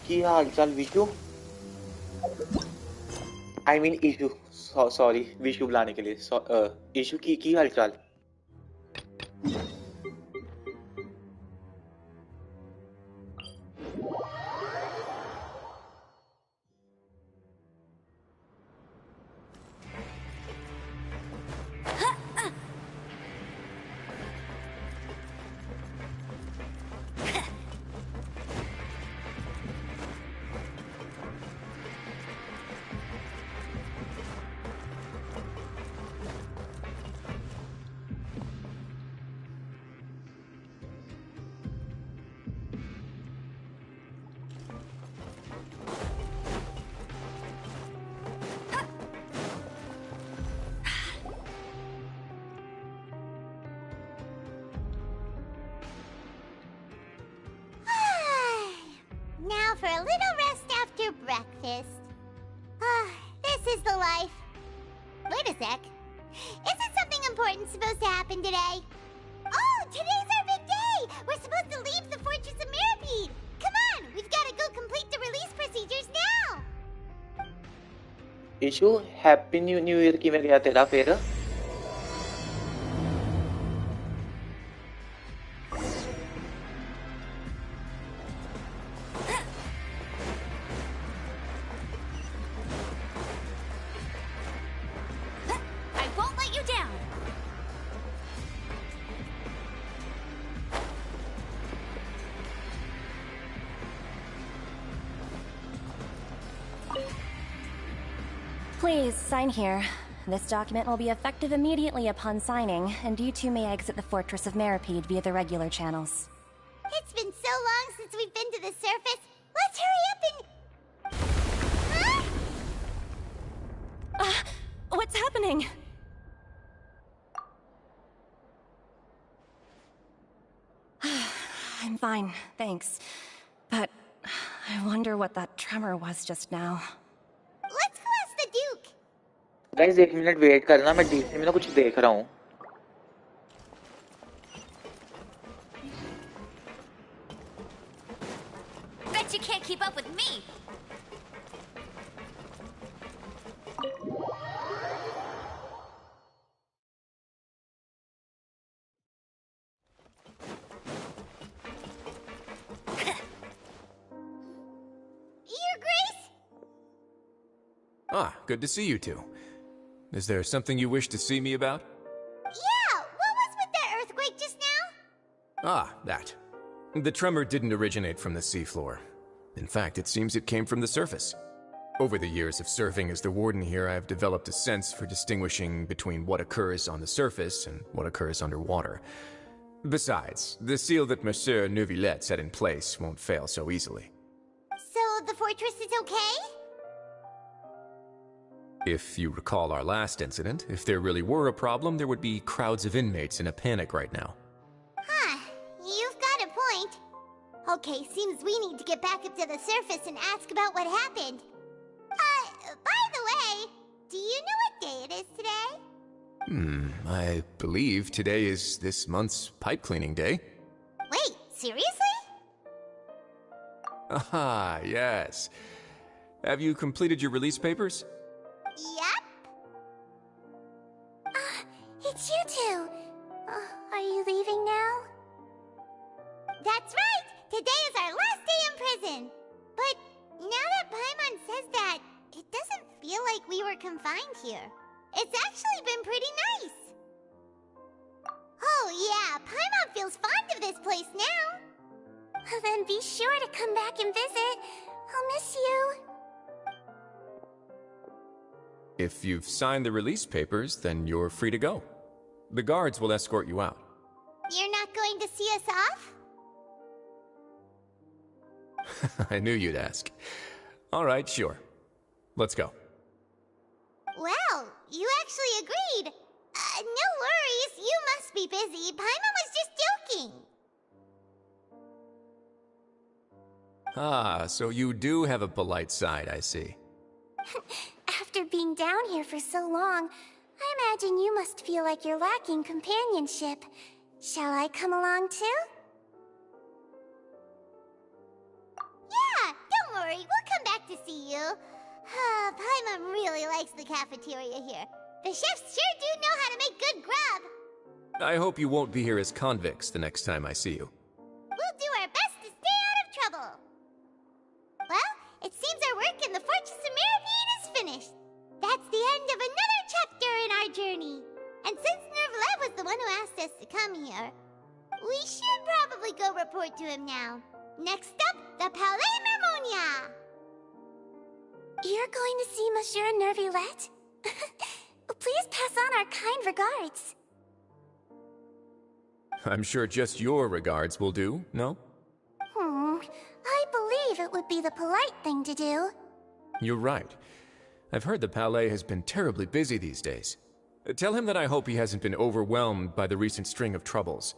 की हाल चाल Vishu? I mean Ishu. Sorry, Vishu बुलाने के लिए. Issue की हाल चाल? Now for a little rest after breakfast. This is the life. Wait a sec. Isn't something important supposed to happen today? Oh, today's our big day! We're supposed to leave the Fortress of Mirapede! Come on, we've got to go complete the release procedures now! Issue happy new year की में गया तेरा फिर? Please, sign here. This document will be effective immediately upon signing, and you two may exit the Fortress of Mirapede via the regular channels. It's been so long since we've been to the surface. Let's hurry up and... Huh? What's happening? I'm fine, thanks. But I wonder what that tremor was just now. Let's go ask the Duke. Guys एक minute wait करना मैं DC में ना कुछ देख रहा हूँ. Bet you can't keep up with me. Ah, good to see you two. Is there something you wish to see me about? Yeah, what was with that earthquake just now? Ah, that. The tremor didn't originate from the seafloor. In fact, it seems it came from the surface. Over the years of serving as the warden here, I've developed a sense for distinguishing between what occurs on the surface and what occurs underwater. Besides, the seal that Monsieur Neuvillette set in place won't fail so easily. So the fortress is okay? If you recall our last incident, if there really were a problem, there would be crowds of inmates in a panic right now. Huh, you've got a point. Okay, seems we need to get back up to the surface and ask about what happened. By the way, do you know what day it is today? I believe today is this month's pipe cleaning day. Wait, seriously? Ah, yes. Have you completed your release papers? Yep. It's it's you two. Are you leaving now? That's right! Today is our last day in prison! But now that Paimon says that, it doesn't feel like we were confined here. It's actually been pretty nice! Oh yeah, Paimon feels fond of this place now! Then be sure to come back and visit. I'll miss you. If you've signed the release papers, then you're free to go. The guards will escort you out. You're not going to see us off? I knew you'd ask. All right, sure. Let's go. Well, you actually agreed. No worries, you must be busy. Paimon was just joking. Ah, so you do have a polite side, I see. After being down here for so long, I imagine you must feel like you're lacking companionship. Shall I come along too? Yeah, don't worry, we'll come back to see you. Paimon really likes the cafeteria here. The chefs sure do know how to make good grub. I hope you won't be here as convicts the next time I see you. We'll do our best to stay out of trouble. Well, it seems our work in the Fortress of Maripede is finished. That's the end of another chapter in our journey. And since Nervalet was the one who asked us to come here, we should probably go report to him now. Next up, the Palais Mermonia. You're going to see Monsieur Nervalet? Please pass on our kind regards. I'm sure just your regards will do, no? I believe it would be the polite thing to do. You're right. I've heard the Palais has been terribly busy these days. Tell him that I hope he hasn't been overwhelmed by the recent string of troubles.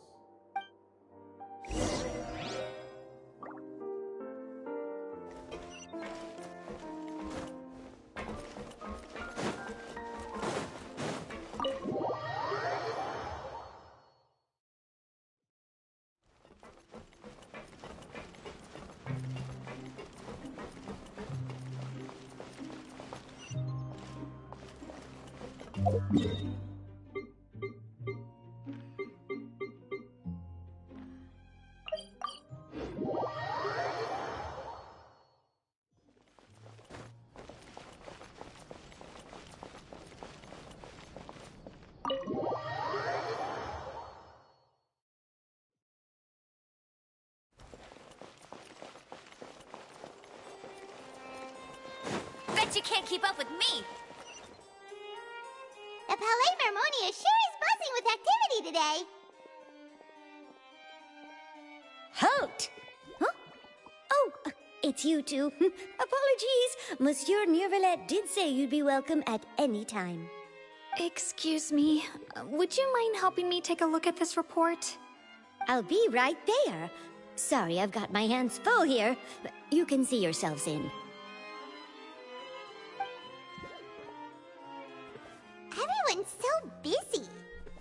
Bet you can't keep up with me! The Palais Mermonia sure is buzzing with activity today. Halt! Huh? Oh, it's you two. Apologies. Monsieur Nervalet did say you'd be welcome at any time. Excuse me. Would you mind helping me take a look at this report? I'll be right there. Sorry, I've got my hands full here. You can see yourselves in. Everyone's so busy.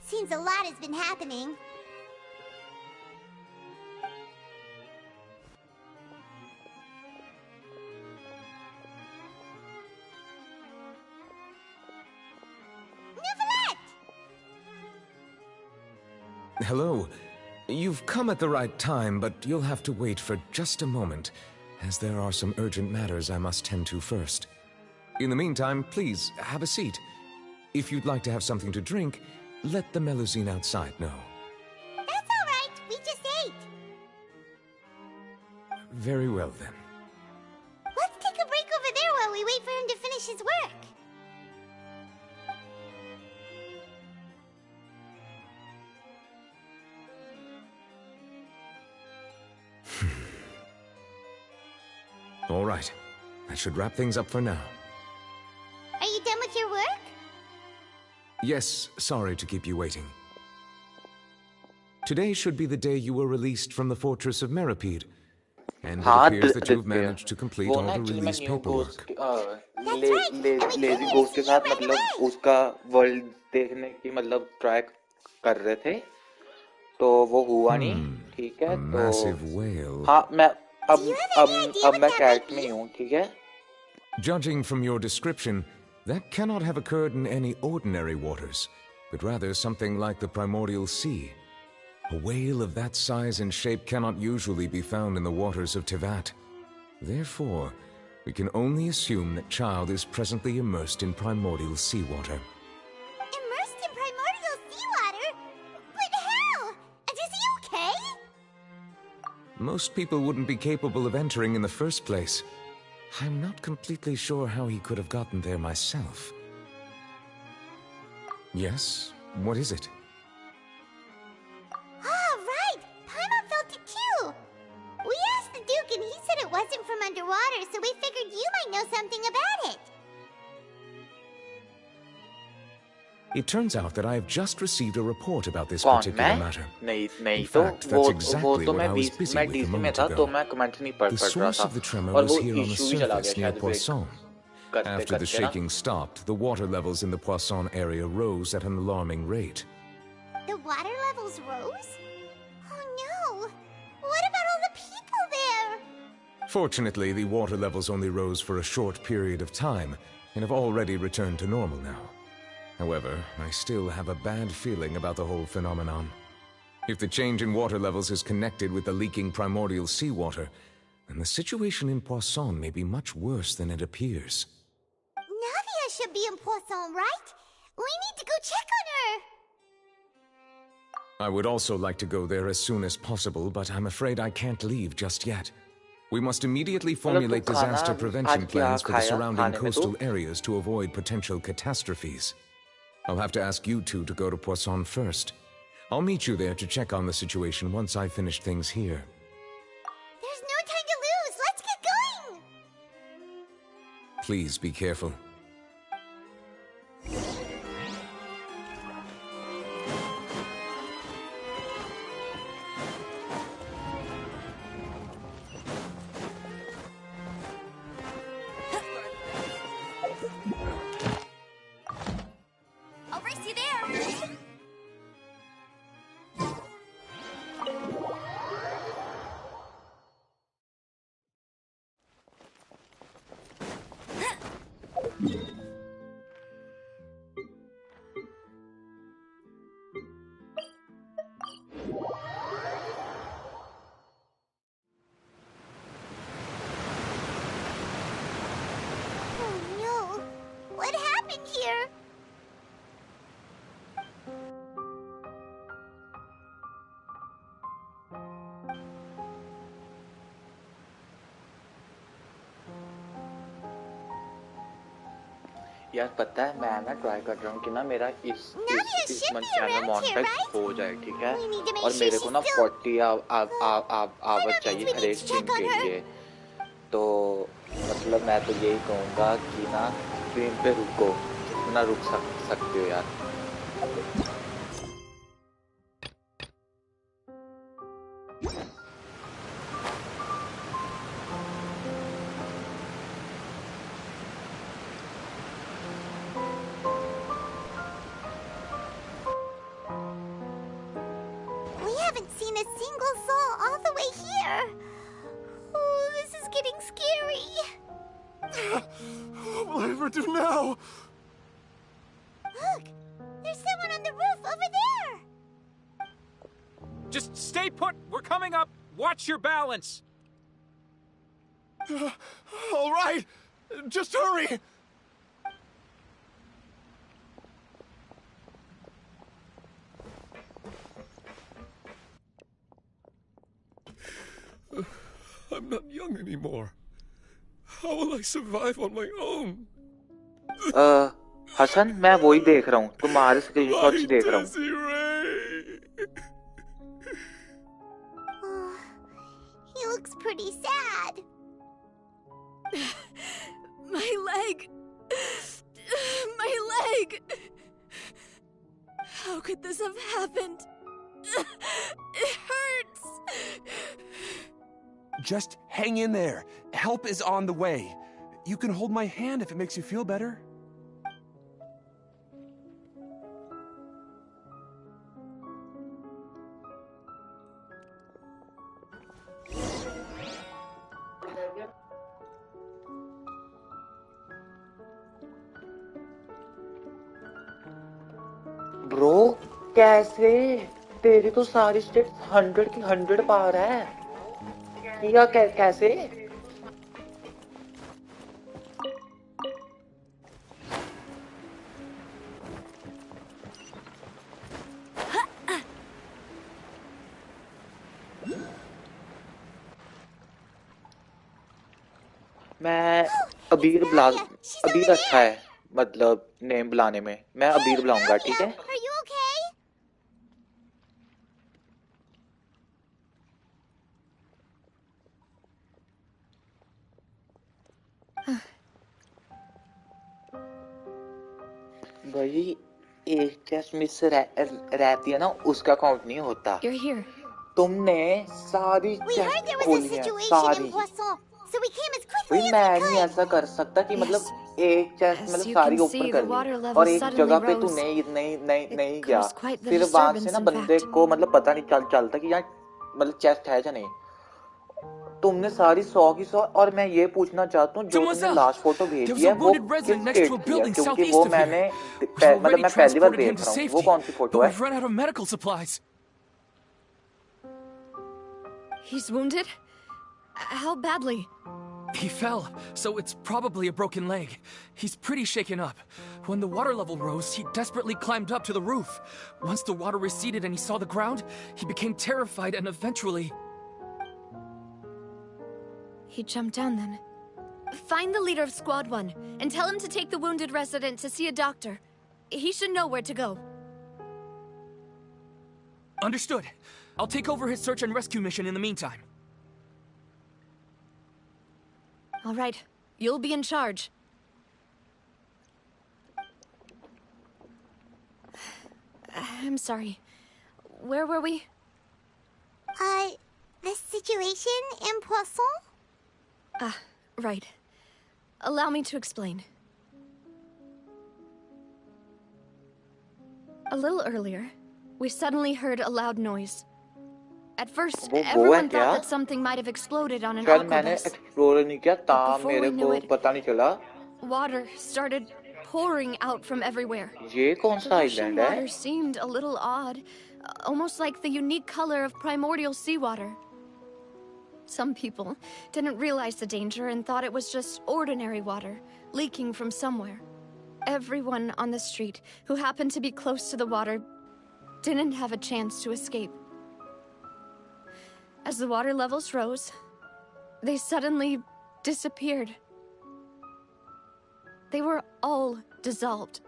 Seems a lot has been happening. Hello. You've come at the right time, but you'll have to wait for just a moment, as there are some urgent matters I must tend to first. In the meantime, please, have a seat. If you'd like to have something to drink, let the Melusine outside know. That's all right. We just ate. Very well, then. Let's take a break over there while we wait for him to finish his work. All right. That should wrap things up for now. Are you done with your work? Yes, sorry to keep you waiting. Today should be the day you were released from the Fortress of Maripede, and it appears that you've managed to complete all the release paperwork. Lazy ghost के साथ मतलब उसका world देखने की मतलब try कर रहे थे तो वो हुआ नहीं ठीक है तो हाँ मैं अब मैं कैट में हूँ ठीक है Judging from your description, that cannot have occurred in any ordinary waters. but rather something like the primordial sea. A whale of that size and shape cannot usually be found in the waters of Tevat. Therefore, we can only assume that Child is presently immersed in primordial seawater. Immersed in primordial seawater? But how? And is he okay? Most people wouldn't be capable of entering in the first place. I'm not completely sure how he could have gotten there myself. Yes? What is it? Ah, right! Paimon felt it too! We asked the Duke and he said it wasn't from underwater, so we figured you might know something about it. It turns out that I have just received a report about this कौन particular मैं matter. नहीं In तो fact, वो that's exactly तो what I was busy with a DC में moment था तो ago. मैं कमेंट नहीं पढ़ The रहा source था of the tremor और was वो here on the इशू भी चला surface गया near शायद Poisson. करते After the करते ना shaking stopped, the water levels in the Poisson area rose at an alarming rate. The water levels rose? Oh no! What about all the people there? Fortunately, the water levels only rose for a short period of time and have already returned to normal now. However, I still have a bad feeling about the whole phenomenon. If the change in water levels is connected with the leaking primordial seawater, then the situation in Poisson may be much worse than it appears. Navia should be in Poisson, right? We need to go check on her! I would also like to go there as soon as possible, but I'm afraid I can't leave just yet. We must immediately formulate disaster prevention plans for the surrounding coastal areas to avoid potential catastrophes. I'll have to ask you two to go to Poisson first. I'll meet you there to check on the situation once I finish things here. There's no time to lose! Let's get going! Please be careful. I'll race you there! Oh no! What happened here? यार पता है मैं ना try कर रहा हूँ कि ना मेरा इस मंथ चैनल मोनेटाइज हो जाए ठीक है और मेरे को ना 40 आवर चाहिए हर एक स्ट्रीम के लिए तो मतलब मैं तो यही कहूँगा कि ना स्ट्रीम पे रुको ना रुक सकते हो यार We haven't seen a single soul all the way here. Oh, this is getting scary. What will I ever do now? Look, there's someone on the roof over there. Just stay put. We're coming up. Watch your balance. All right, just hurry. I'm not young anymore. How will I survive on my own? Hasan मैं वही देख रहा हूँ तुम्हारे screenshots देख रहा हूँ He looks pretty sad. My leg! My leg! How could this have happened? It hurts! Just hang in there. Help is on the way. You can hold my hand if it makes you feel better. Bro कैसे? तेरी तो सारी states 100 की 100 पार है। किया कैसे? मैं अबीर बुला अबीर अच्छा है मतलब नेम बुलाने में मैं अबीर बुलाऊंगा ठीक है Are you okay? भाई एक टेस्ट मिस रहती है ना उसका काउंट नहीं होता You're here. तुमने सारी We heard chest there was a खोली है situation सारी in Poisson, so we came as quickly भाई as मैं we नहीं could. ऐसा कर सकता कि मतलब एक चेस्ट As मतलब you सारी can ओपन see, कर the ली water level और एक suddenly जगह पे तू rose. नहीं It गया caused quite the फिर वहां से disturbance, ना in बंदे fact. को मतलब पता नहीं चलता कि यार मतलब चेस्ट है या नहीं तुमने सारी 100 की 100 और मैं ये पूछना चाहता हूँ जो तुमने लास्ट फोटो भेजी है वो किस स्टेट की है क्योंकि वो मैंने मतलब मैं पहली बार देख रहा हूँ वो कौन सी फोटो है We've run out of medical supplies. He's wounded? How badly? He fell, so it's probably a broken leg. He's pretty shaken up. When the water level rose, he desperately climbed up to the roof. Once the water receded and he saw the ground, he became terrified and eventually... He jumped down then. Find the leader of Squad 1 and tell him to take the wounded resident to see a doctor. He should know where to go. Understood. I'll take over his search and rescue mission in the meantime. All right, you'll be in charge. I'm sorry. Where were we? The situation in Poisson? Ah, right. Allow me to explain. A little earlier, we suddenly heard a loud noise. At first, everyone thought that something might have exploded on an शायद मैंने aquabus. Explore नहीं किया ता before मेरे we knew को it- पता नहीं चला Water started pouring out from everywhere. ये कौन The सा rushing आइलैंड है water seemed a little odd, almost like the unique color of primordial seawater. Some people didn't realize the danger and thought it was just ordinary water, leaking from somewhere. Everyone on the street who happened to be close to the water didn't have a chance to escape. As the water levels rose, they suddenly disappeared. They were all dissolved.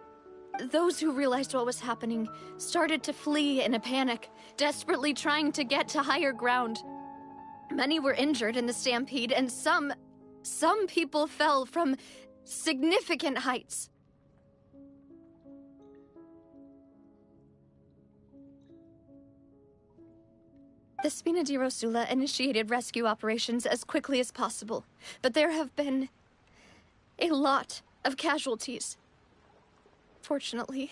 Those who realized what was happening started to flee in a panic, desperately trying to get to higher ground. Many were injured in the stampede, and some people fell from significant heights. The Spina di Rosula initiated rescue operations as quickly as possible, but there have been a lot of casualties. Fortunately,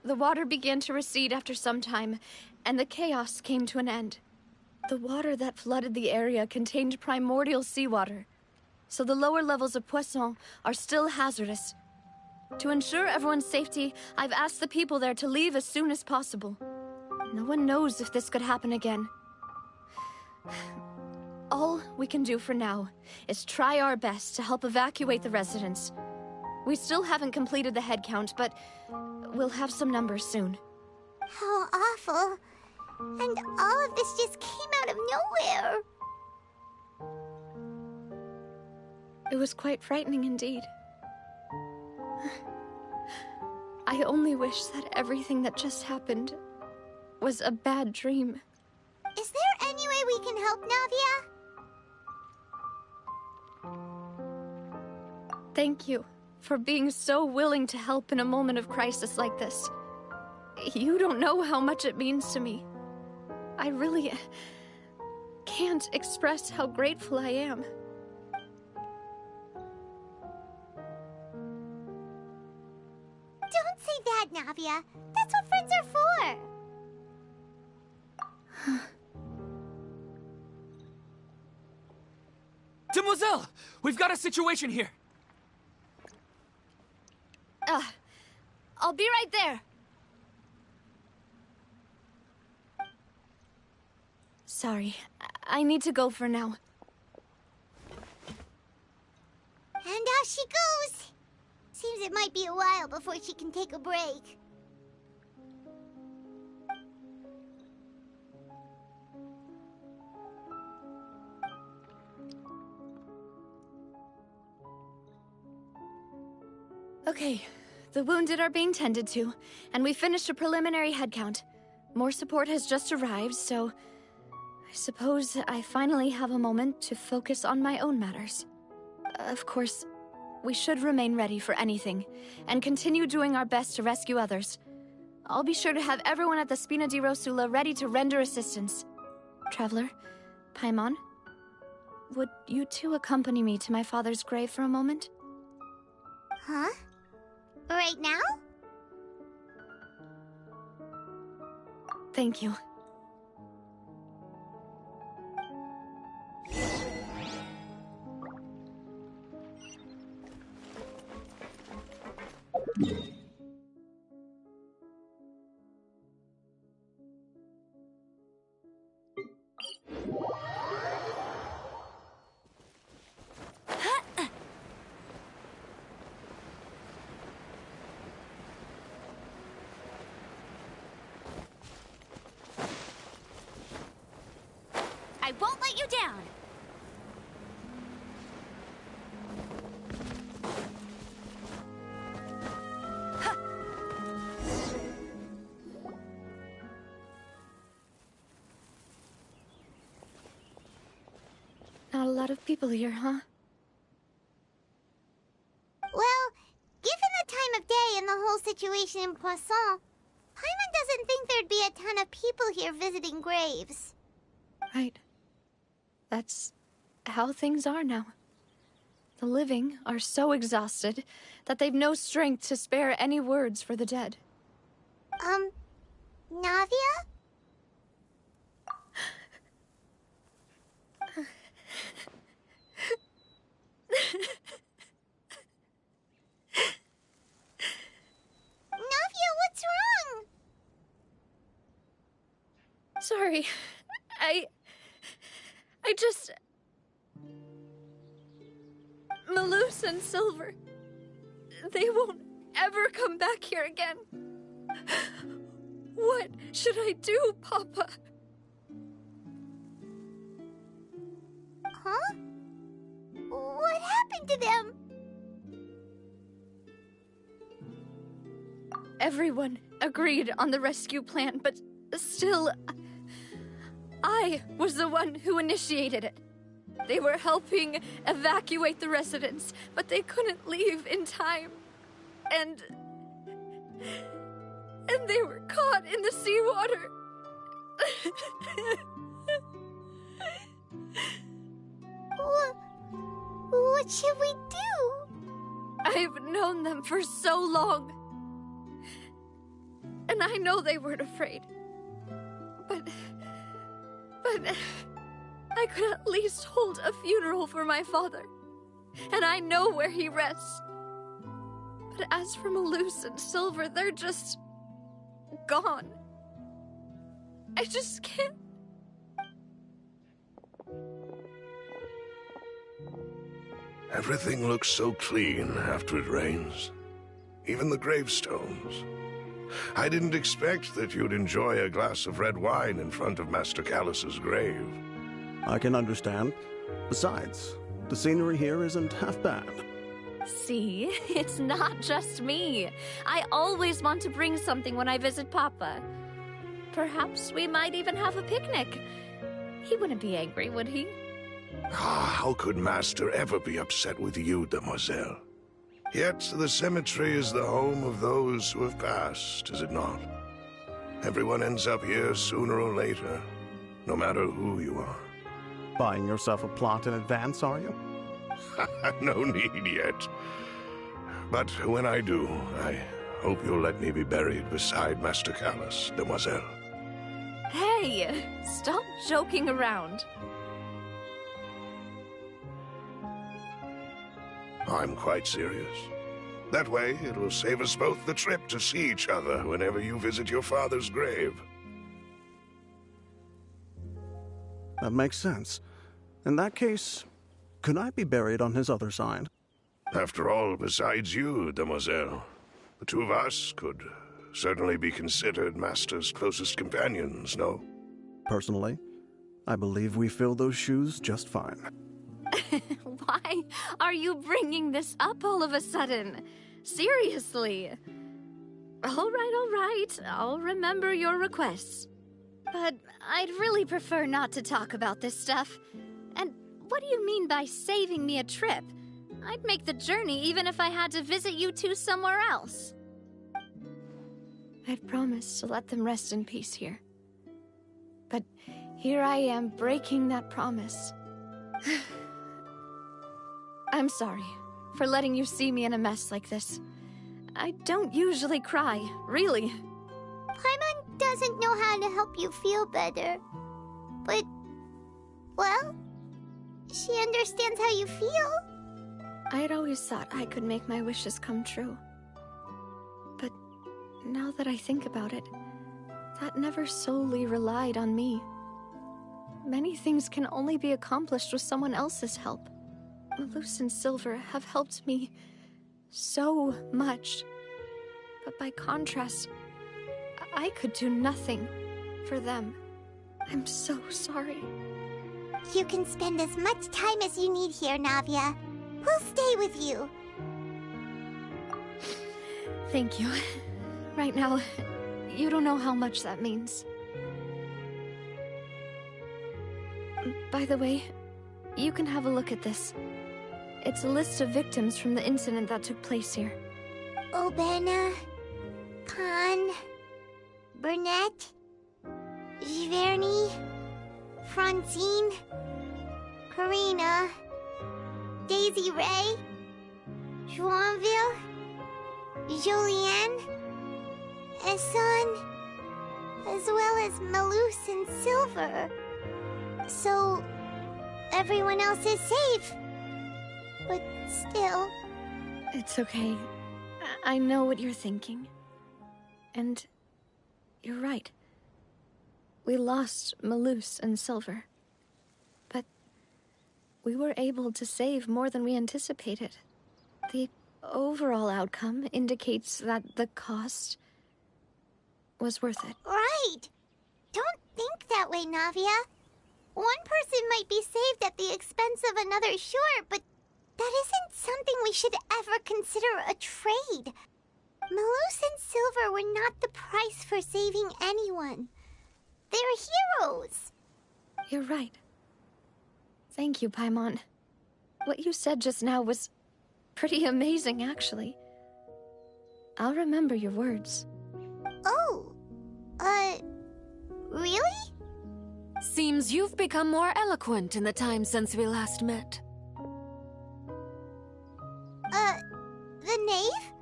the water began to recede after some time, and the chaos came to an end. The water that flooded the area contained primordial seawater, so the lower levels of Poisson are still hazardous. To ensure everyone's safety, I've asked the people there to leave as soon as possible. No one knows if this could happen again. All we can do for now is try our best to help evacuate the residents. We still haven't completed the head count, but we'll have some numbers soon. How awful. And all of this just came out of nowhere. It was quite frightening indeed. I only wish that everything that just happened was a bad dream. Is there any way we can help, Navia? Thank you for being so willing to help in a moment of crisis like this. You don't know how much it means to me. I really can't express how grateful I am. Don't say that, Navia. That's what friends are for. Demoiselle! We've got a situation here! I'll be right there. Sorry. I need to go for now. And off she goes. Seems it might be a while before she can take a break. Okay, the wounded are being tended to, and we finished a preliminary head count. More support has just arrived, so I suppose I finally have a moment to focus on my own matters. Of course, we should remain ready for anything, and continue doing our best to rescue others. I'll be sure to have everyone at the Spina di Rosula ready to render assistance. Traveler, Paimon, would you two accompany me to my father's grave for a moment? Huh? Right now? Thank you. I won't let you down! Not a lot of people here, huh? Well, given the time of day and the whole situation in Poisson, Paimon doesn't think there'd be a ton of people here visiting graves. Right. That's how things are now. The living are so exhausted that they've no strength to spare any words for the dead. Navia? Navia, what's wrong? Sorry. I just... Malus and Silver. They won't ever come back here again. What should I do, Papa? Huh? What happened to them? Everyone agreed on the rescue plan, but still... I was the one who initiated it. They were helping evacuate the residents, but they couldn't leave in time. And they were caught in the seawater. What should we do? I've known them for so long. And I know they weren't afraid. But I could at least hold a funeral for my father. And I know where he rests. But as for Malus and Silver, they're just... gone. I just can't... Everything looks so clean after it rains. Even the gravestones. I didn't expect that you'd enjoy a glass of red wine in front of Master Callus's grave. I can understand. Besides, the scenery here isn't half bad. See, it's not just me. I always want to bring something when I visit Papa. Perhaps we might even have a picnic. He wouldn't be angry, would he? How could Master ever be upset with you, demoiselle? Yet the cemetery is the home of those who have passed, is it not? Everyone ends up here sooner or later, no matter who you are. Buying yourself a plot in advance, are you? No need yet. But when I do, I hope you'll let me be buried beside Master Callus, demoiselle. Hey, stop joking around. I'm quite serious. That way, it will save us both the trip to see each other whenever you visit your father's grave. That makes sense. In that case, could I be buried on his other side? After all, besides you, demoiselle, the two of us could certainly be considered Master's closest companions, no? Personally, I believe we fill those shoes just fine. Why are you bringing this up all of a sudden? Seriously. All right. I'll remember your requests. But I'd really prefer not to talk about this stuff. And what do you mean by saving me a trip? I'd make the journey even if I had to visit you two somewhere else. I'd promised to let them rest in peace here. But here I am breaking that promise. I'm sorry for letting you see me in a mess like this. I don't usually cry, really. Paimon doesn't know how to help you feel better. But, well, she understands how you feel. I'd always thought I could make my wishes come true. But now that I think about it, that never solely relied on me. Many things can only be accomplished with someone else's help. Malus and Silver have helped me so much. But by contrast, I could do nothing for them. I'm so sorry. You can spend as much time as you need here, Navia. We'll stay with you. Thank you. Right now, you don't know how much that means. By the way, you can have a look at this. It's a list of victims from the incident that took place here. Obena, Khan, Burnett, Giverny, Francine, Karina, Daisy Ray, Joinville, Julianne, Esson, as well as Malus and Silver. So, everyone else is safe. But still... It's okay. I know what you're thinking. And you're right. We lost Malus and Silver. But we were able to save more than we anticipated. The overall outcome indicates that the cost was worth it. Right! Don't think that way, Navia. One person might be saved at the expense of another, sure, but that isn't something we should ever consider a trade. Malus and Silver were not the price for saving anyone. They're heroes. You're right. Thank you, Paimon. What you said just now was pretty amazing, actually. I'll remember your words. Oh, really? Seems you've become more eloquent in the time since we last met. The knave?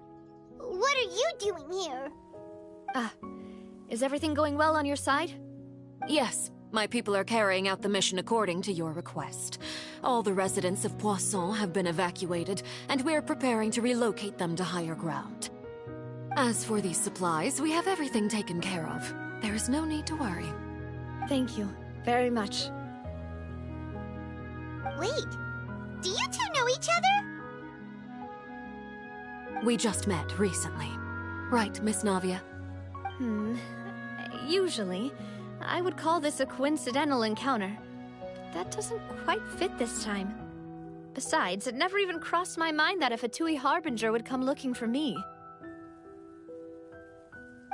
What are you doing here? Is everything going well on your side? Yes, my people are carrying out the mission according to your request. All the residents of Poisson have been evacuated, and we're preparing to relocate them to higher ground. As for these supplies, we have everything taken care of. There is no need to worry. Thank you very much. Wait, do you two know each other? We just met recently. Right, Miss Navia? Usually, I would call this a coincidental encounter. But that doesn't quite fit this time. Besides, it never even crossed my mind that a Fatui Harbinger would come looking for me.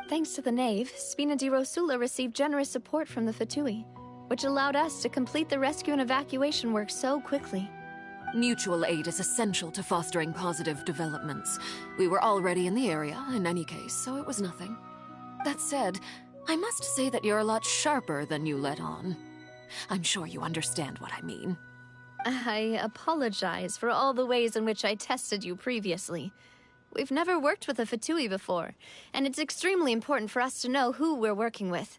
Thanks to the Knave, Spina di Rosula received generous support from the Fatui, which allowed us to complete the rescue and evacuation work so quickly. Mutual aid is essential to fostering positive developments. We were already in the area, in any case, so it was nothing. That said, I must say that you're a lot sharper than you let on. I'm sure you understand what I mean. I apologize for all the ways in which I tested you previously. We've never worked with a Fatui before, and it's extremely important for us to know who we're working with.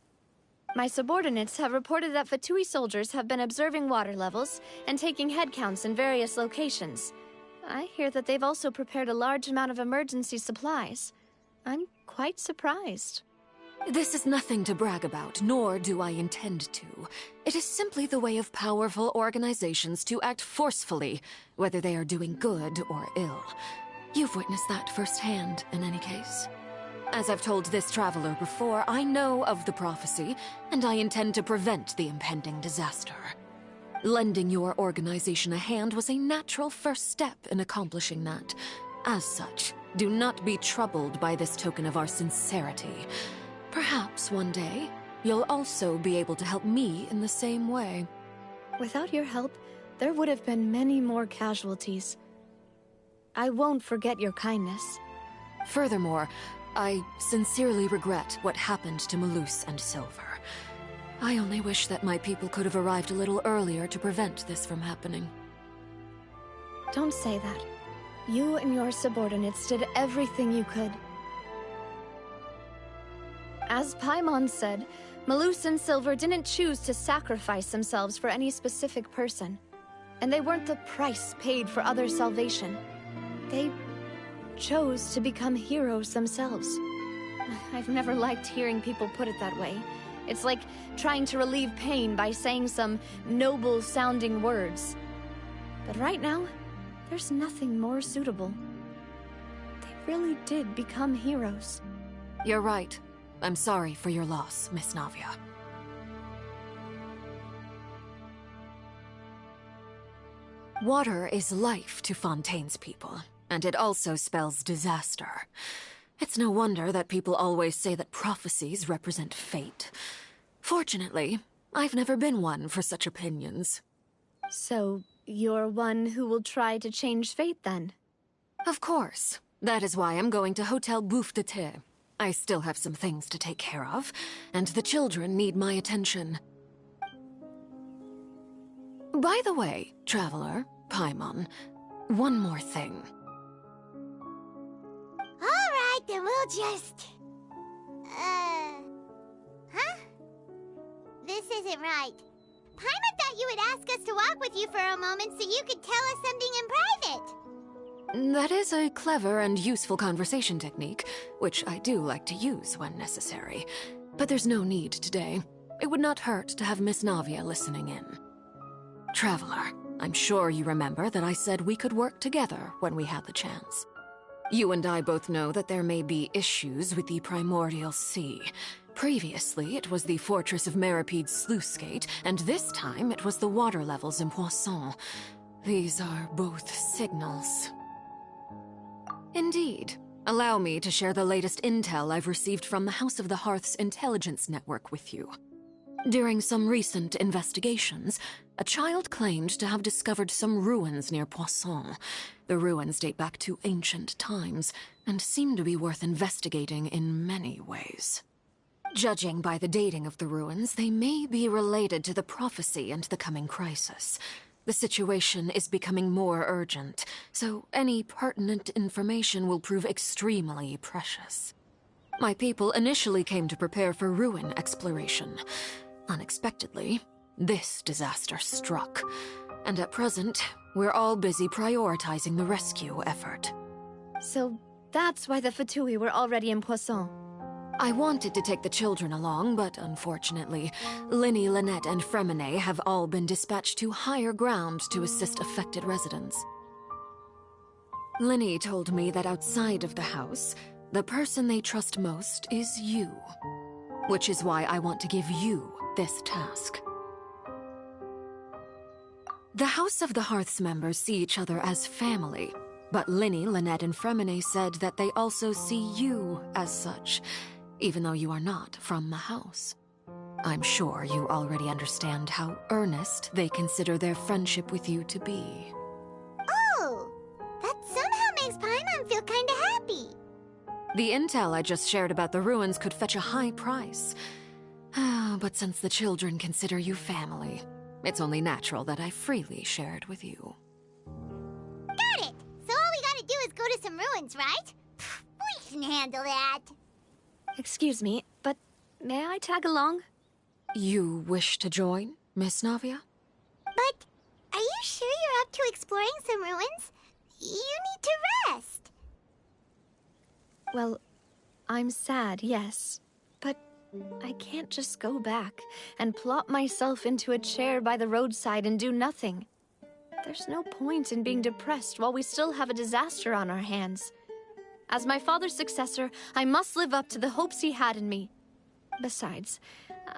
My subordinates have reported that Fatui soldiers have been observing water levels and taking head counts in various locations. I hear that they've also prepared a large amount of emergency supplies. I'm quite surprised. This is nothing to brag about, nor do I intend to. It is simply the way of powerful organizations to act forcefully, whether they are doing good or ill. You've witnessed that firsthand, in any case. As I've told this traveler before, I know of the prophecy, and I intend to prevent the impending disaster. Lending your organization a hand was a natural first step in accomplishing that. As such, do not be troubled by this token of our sincerity. Perhaps one day, you'll also be able to help me in the same way. Without your help, there would have been many more casualties. I won't forget your kindness. Furthermore, I sincerely regret what happened to Malus and Silver. I only wish that my people could have arrived a little earlier to prevent this from happening. Don't say that. You and your subordinates did everything you could. As Paimon said, Malus and Silver didn't choose to sacrifice themselves for any specific person. And they weren't the price paid for others' salvation. They chose to become heroes themselves. I've never liked hearing people put it that way. It's like trying to relieve pain by saying some noble-sounding words. But right now, there's nothing more suitable. They really did become heroes. You're right. I'm sorry for your loss, Miss Navia. Water is life to Fontaine's people, and it also spells disaster. It's no wonder that people always say that prophecies represent fate. Fortunately, I've never been one for such opinions. So, you're one who will try to change fate, then? Of course. That is why I'm going to Hotel Bouffe de Thé. I still have some things to take care of, and the children need my attention. By the way, Traveler, Paimon, one more thing. Alright, then we'll just... Huh? This isn't right. Paimon thought you would ask us to walk with you for a moment so you could tell us something in private. That is a clever and useful conversation technique, which I do like to use when necessary. But there's no need today. It would not hurt to have Miss Navia listening in. Traveler, I'm sure you remember that I said we could work together when we had the chance. You and I both know that there may be issues with the Primordial Sea. Previously, it was the Fortress of Maripede's sluice gate, and this time it was the water levels in Poisson. These are both signals. Indeed. Allow me to share the latest intel I've received from the House of the Hearth's intelligence network with you. During some recent investigations, a child claimed to have discovered some ruins near Poisson. The ruins date back to ancient times, and seem to be worth investigating in many ways. Judging by the dating of the ruins, they may be related to the prophecy and the coming crisis. The situation is becoming more urgent, so any pertinent information will prove extremely precious. My people initially came to prepare for ruin exploration. Unexpectedly, this disaster struck, and at present, we're all busy prioritizing the rescue effort. So that's why the Fatui were already in Poisson. I wanted to take the children along, but unfortunately, Linny, Lynette, and Fremine have all been dispatched to higher ground to assist affected residents. Linny told me that outside of the house, the person they trust most is you. Which is why I want to give you this task. The House of the Hearth's members see each other as family, but Linny, Lynette, and Fremine said that they also see you as such, even though you are not from the house. I'm sure you already understand how earnest they consider their friendship with you to be. Oh! That somehow makes Paimon feel kinda happy. The intel I just shared about the ruins could fetch a high price. But since the children consider you family, it's only natural that I freely share it with you. Got it! So all we gotta do is go to some ruins, right? We can handle that. Excuse me, but may I tag along? You wish to join, Miss Navia? But are you sure you're up to exploring some ruins? You need to rest. Well, I'm sad, yes. But I can't just go back and plop myself into a chair by the roadside and do nothing. There's no point in being depressed while we still have a disaster on our hands. As my father's successor, I must live up to the hopes he had in me. Besides,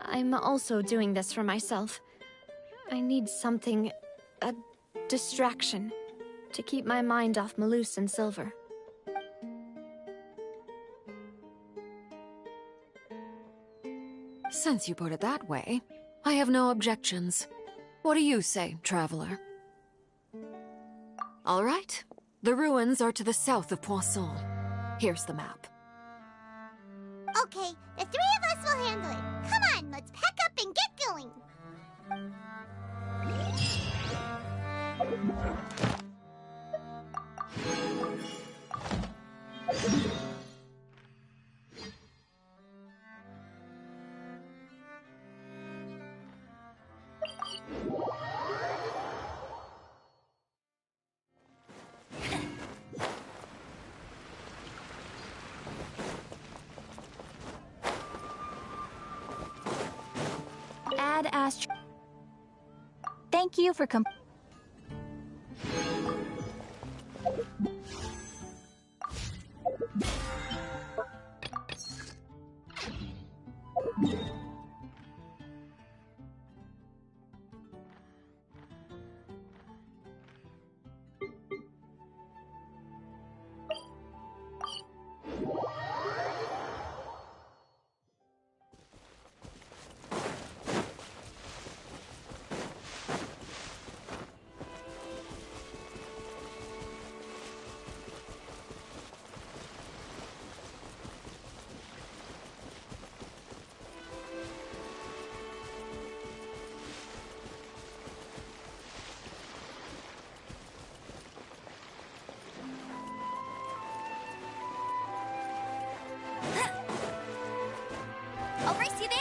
I'm also doing this for myself. I need something, a distraction, to keep my mind off Malus and Silver. Since you put it that way, I have no objections. What do you say, traveler? All right. The ruins are to the south of Poisson. Here's the map. Okay, the three of us will handle it. Come on, let's pack up and get going. Ad Astra. Thank you for I'll race you there!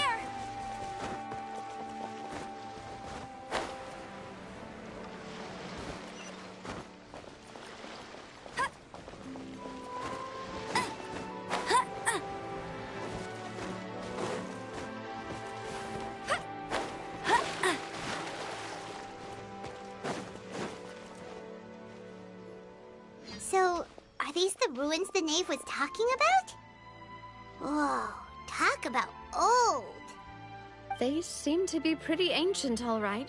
So, are these the ruins the knave was talking about? Whoa, talk about old. They seem to be pretty ancient, all right.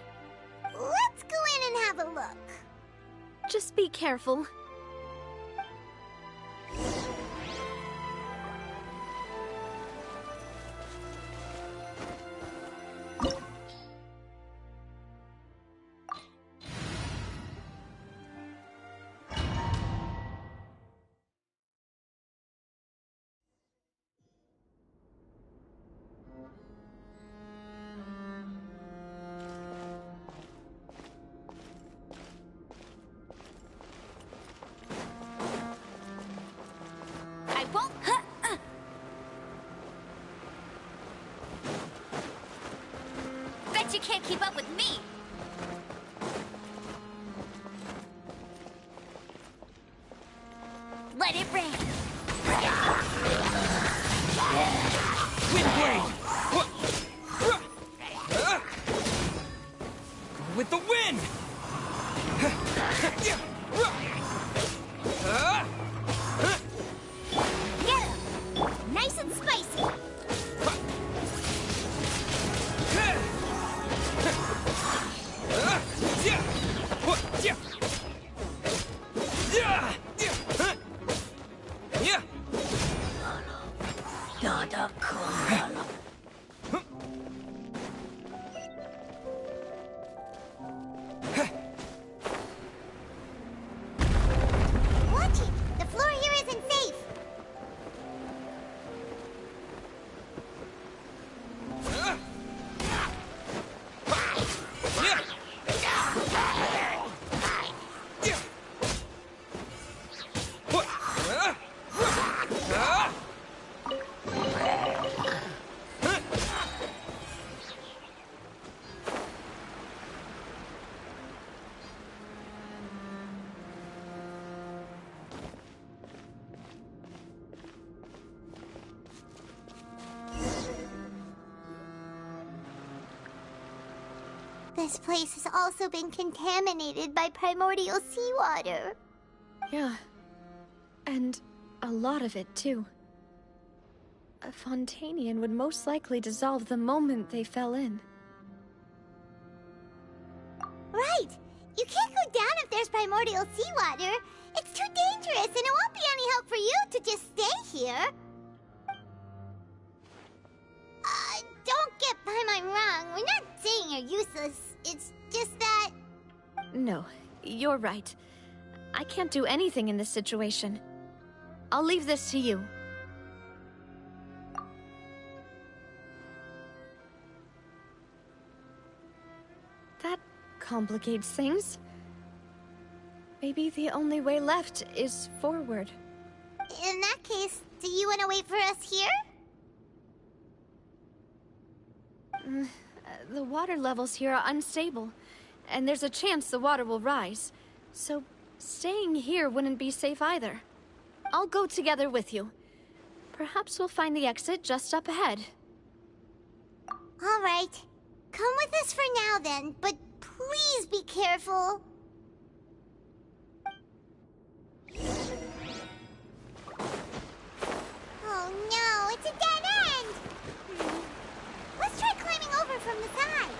Let's go in and have a look. Just be careful. I won't. Bet you can't keep up with me. Let it rain. Windblade! Go with the wind! Yeah, nice and spicy. Watch it! The floor here isn't safe. This place has also been contaminated by primordial seawater. Yeah. And a lot of it, too. A Fontanian would most likely dissolve the moment they fell in. Right! You can't go down if there's primordial seawater. It's too dangerous, and it won't be any help for you to just stay here. Don't get Paimon wrong. We're not saying you're useless. It's just that... No, you're right. I can't do anything in this situation. I'll leave this to you. That complicates things. Maybe the only way left is forward. In that case, do you want to wait for us here? The water levels here are unstable, and there's a chance the water will rise. So, staying here wouldn't be safe either. I'll go together with you. Perhaps we'll find the exit just up ahead. All right. Come with us for now then, but please be careful. Oh no, it's a dead end! Let's try climbing over from the side.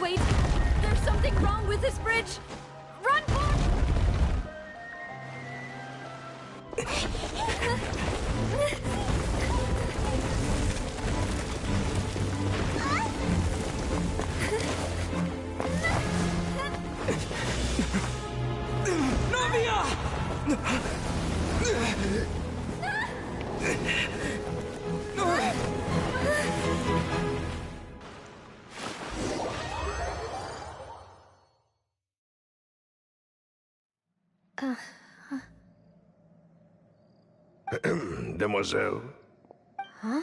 Wait, there's something wrong with this bridge! Run for Demoiselle? Huh?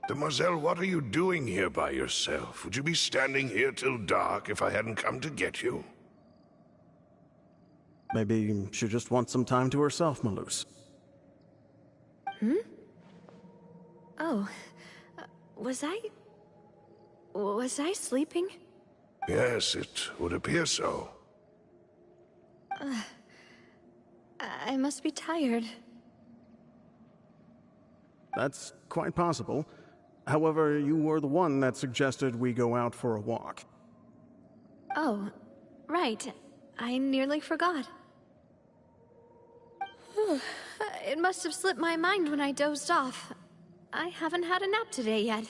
Demoiselle, what are you doing here by yourself? Would you be standing here till dark if I hadn't come to get you? Maybe she just wants some time to herself, Malus. Hmm? Oh. Was I sleeping? Yes, it would appear so. I must be tired. That's quite possible. However, you were the one that suggested we go out for a walk. Oh, right. I nearly forgot. It must have slipped my mind when I dozed off. I haven't had a nap today yet.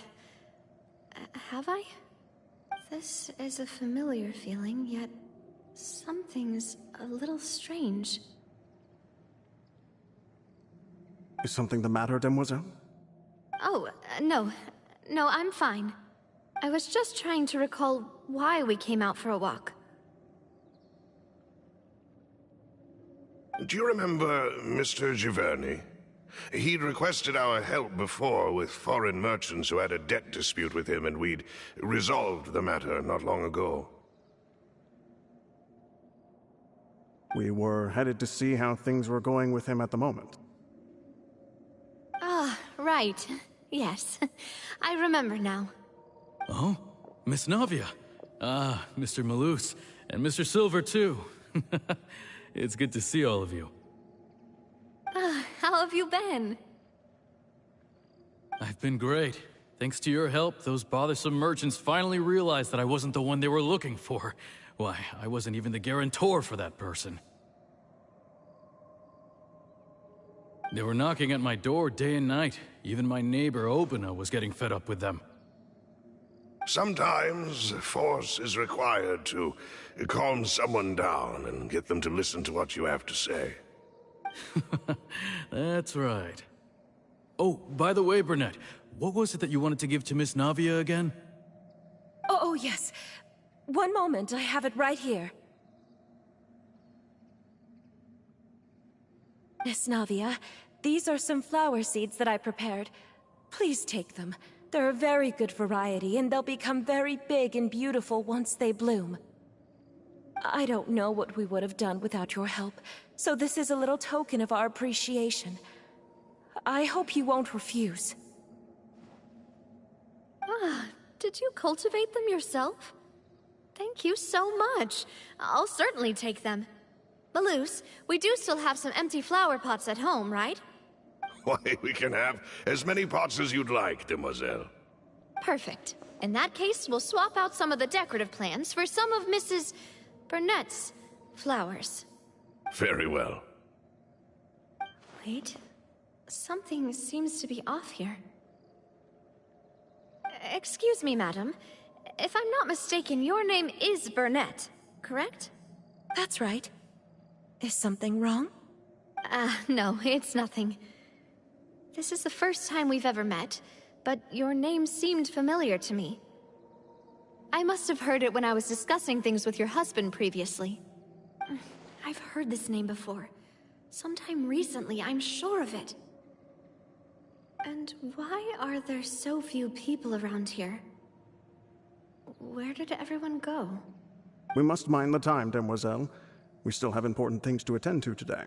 Have I? This is a familiar feeling, yet something's a little strange. Is something the matter, Demoiselle? Oh, no. No, I'm fine. I was just trying to recall why we came out for a walk. Do you remember Mr. Giverny? He'd requested our help before with foreign merchants who had a debt dispute with him, and we'd resolved the matter not long ago. We were headed to see how things were going with him at the moment. Ah, right. Yes. I remember now. Oh? Miss Navia. Ah, Mr. Malus. And Mr. Silver, too. It's good to see all of you. How have you been? I've been great. Thanks to your help, those bothersome merchants finally realized that I wasn't the one they were looking for. Why, I wasn't even the guarantor for that person. They were knocking at my door day and night. Even my neighbor, Obina, was getting fed up with them. Sometimes force is required to calm someone down and get them to listen to what you have to say. That's right. Oh, by the way, Burnett, what was it that you wanted to give to Miss Navia again? Oh, yes. One moment, I have it right here. Miss Navia, these are some flower seeds that I prepared. Please take them. They're a very good variety, and they'll become very big and beautiful once they bloom. I don't know what we would have done without your help, so this is a little token of our appreciation. I hope you won't refuse. Ah, did you cultivate them yourself? Thank you so much. I'll certainly take them. Malus, we do still have some empty flower pots at home, right? Why, we can have as many pots as you'd like, demoiselle. Perfect. In that case, we'll swap out some of the decorative plants for some of Mrs. Burnett's flowers. Very well. Wait. Something seems to be off here. Excuse me, madam. If I'm not mistaken, your name is Burnett, correct? That's right. Is something wrong? No, it's nothing. This is the first time we've ever met, but your name seemed familiar to me. I must have heard it when I was discussing things with your husband previously. I've heard this name before. Sometime recently, I'm sure of it. And why are there so few people around here? Where did everyone go? We must mind the time, demoiselle. We still have important things to attend to today.